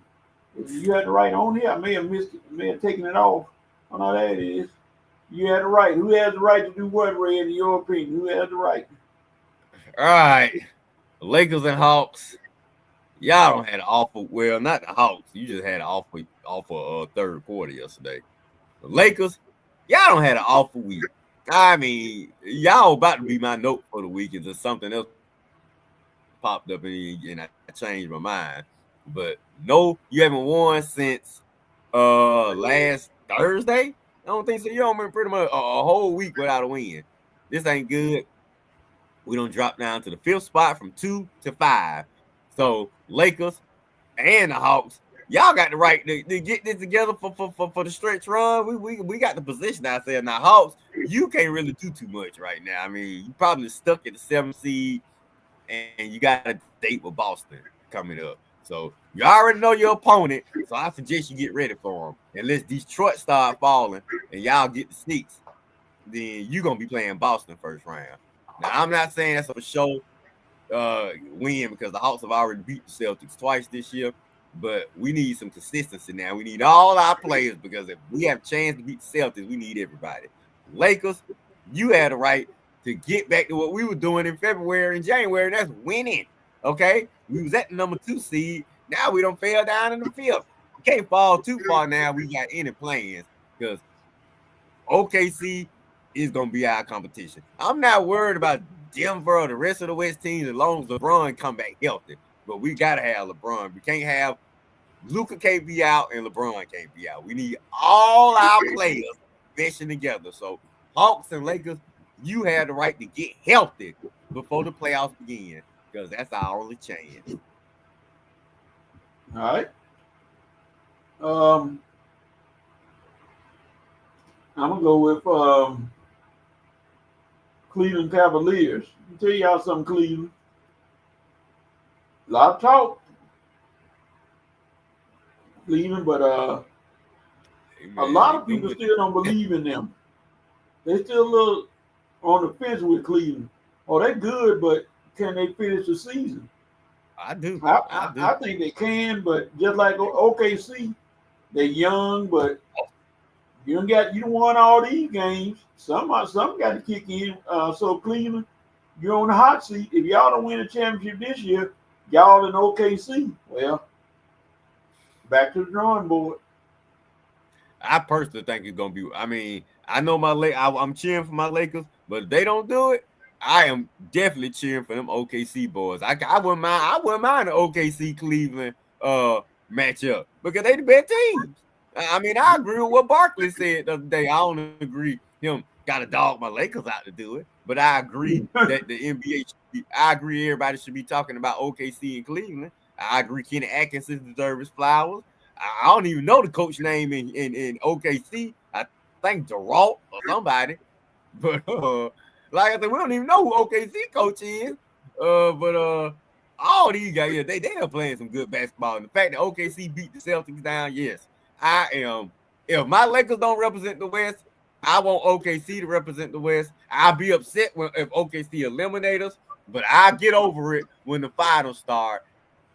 If you had the right on here, I may have missed it, may have taken it off. Oh no, there it is. You had the right. Who has the right to do what, Ray, in your opinion? Who has the right? All right. Lakers and Hawks. Y'all don't had an awful, well, not the Hawks. You just had an awful third quarter yesterday. The Lakers, y'all don't had an awful week. I mean, y'all about to be my note for the week until something else popped up and I changed my mind. But no, you haven't won since last Thursday. I don't think so. You don't remember pretty much a whole week without a win. This ain't good. We don't drop down to the 5th spot from 2 to 5. So Lakers and the Hawks, y'all got the right to get this together for the stretch run. We got the position out there. Now Hawks, you can't really do too much right now. I mean, you probably stuck at the 7th seed, and you got a date with Boston coming up. So you already know your opponent. So I suggest you get ready for them. Unless Detroit start falling and y'all get the 6, then you're gonna be playing Boston first round. Now I'm not saying that's a show win because the Hawks have already beat the Celtics twice this year, but we need some consistency now. We need all our players because if we have a chance to beat the Celtics, we need everybody. Lakers, you had a right to get back to what we were doing in February and January, and that's winning. Okay, we was at the number 2 seed. Now we don't fell down in the 5th. We can't fall too far now. We got any plans because OKC is gonna be our competition. I'm not worried about Denver or the rest of the West teams as long as LeBron come back healthy. But we gotta have LeBron. We can't have Luka can't be out and LeBron can't be out. We need all our players meshing together. So Hawks and Lakers, you had the right to get healthy before the playoffs begin. Because that's our only chance. All right. I'm gonna go with Cleveland Cavaliers. I'll tell y'all something, Cleveland. A lot of talk, Cleveland, but a lot of people still don't believe in them. They still a little on the fence with Cleveland. Oh, they're good, but can they finish the season? I do. I think they can, but just like OKC, they're young, but you don't won all these games. Some got to kick in. So Cleveland, you're on the hot seat. If y'all don't win a championship this year, y'all in OKC. Well, back to the drawing board. I personally think it's gonna be. I mean, I know I'm cheering for my Lakers, but if they don't do it, I am definitely cheering for them OKC boys. I wouldn't mind an OKC Cleveland matchup because they the best teams. I mean, I agree with what Barkley said the other day. I don't agree him got to dog my Lakers out to do it, but I agree that the NBA I agree everybody should be talking about OKC and Cleveland. I agree. Kenny Atkinson deserves his flowers. I don't even know the coach name in OKC. I think Durant or somebody. But like I said, we don't even know who OKC coach is. But all these guys, yeah, they are playing some good basketball. And the fact that OKC beat the Celtics down, yes, I am. If my Lakers don't represent the West, I want OKC to represent the West. I'll be upset if OKC eliminate us, but I'll get over it when the finals start.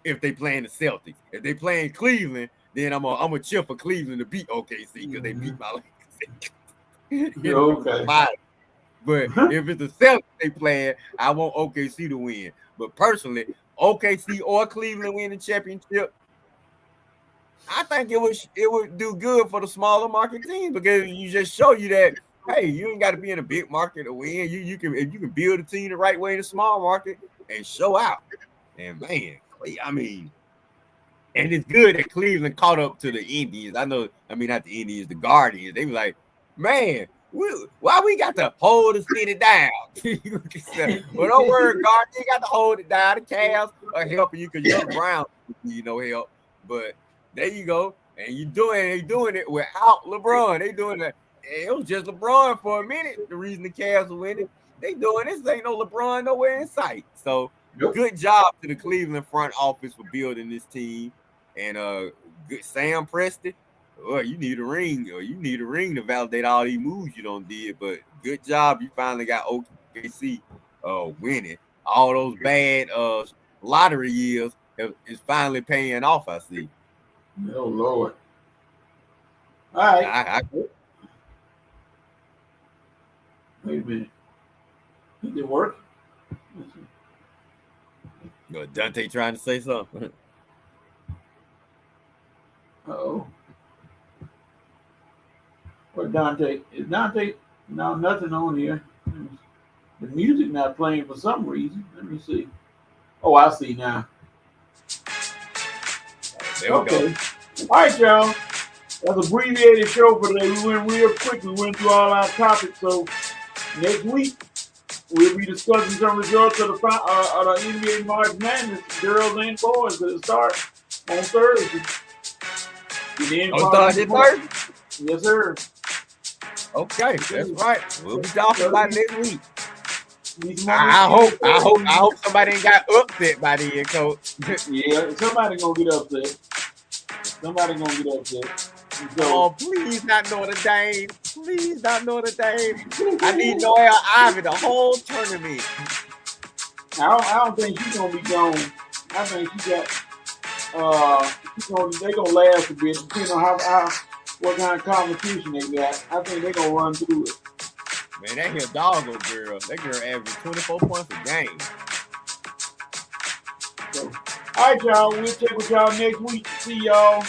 If they playing the Celtics, if they playing Cleveland, then I'm gonna cheer for Cleveland to beat OKC because they beat my Lakers. Okay. But if it's the Celtics they playing, I want OKC to win. But personally, OKC or Cleveland win the championship, I think it would do good for the smaller market team because you just show you that, hey, you ain't got to be in a big market to win. You can build a team the right way in a small market and show out. And man, I mean, and it's good that Cleveland caught up to the Indians. Not the Indians, the Guardians. They were like, man, why we got to hold the city down? Well, don't worry, Guardians, you got to hold it down. The Cavs are helping you because Young Brown need no help. But there you go. And they doing it without LeBron. They doing it. It was just LeBron for a minute. The reason the Cavs are winning. They doing this. Ain't no LeBron nowhere in sight. So good job to the Cleveland front office for building this team. And good Sam Preston. Oh, you need a ring. Or you need a ring to validate all these moves you don't did. But good job. You finally got OKC winning. All those bad lottery years is finally paying off, I see. Oh, Lord. All right. Wait a minute. Did it work? Dante trying to say something. Uh-oh. What Dante? Is Dante? No, nothing on here. The music not playing for some reason. Let me see. Oh, I see now. There we go. All right, y'all. That's an abbreviated show for today. We went real quick. We went through all our topics. So next week, we'll be discussing some results of the NBA March Madness, girls and boys, that start on Thursday. Start this Thursday? Yes, sir. Okay, that's right. We'll be talking about it next week. I hope somebody ain't got upset by the end, Coach. Yeah, somebody gonna get upset. So, please not Notre Dame. Please not Notre Dame. I need Noelle Ivy the whole tournament. I don't think she's gonna be gone. I think she got they gonna last a bit, depending on what kind of competition they got. I think they're gonna run through it. Man, that here doggo girl, that girl averaged 24 points a game. So, all right, y'all. We'll check with y'all next week. See y'all.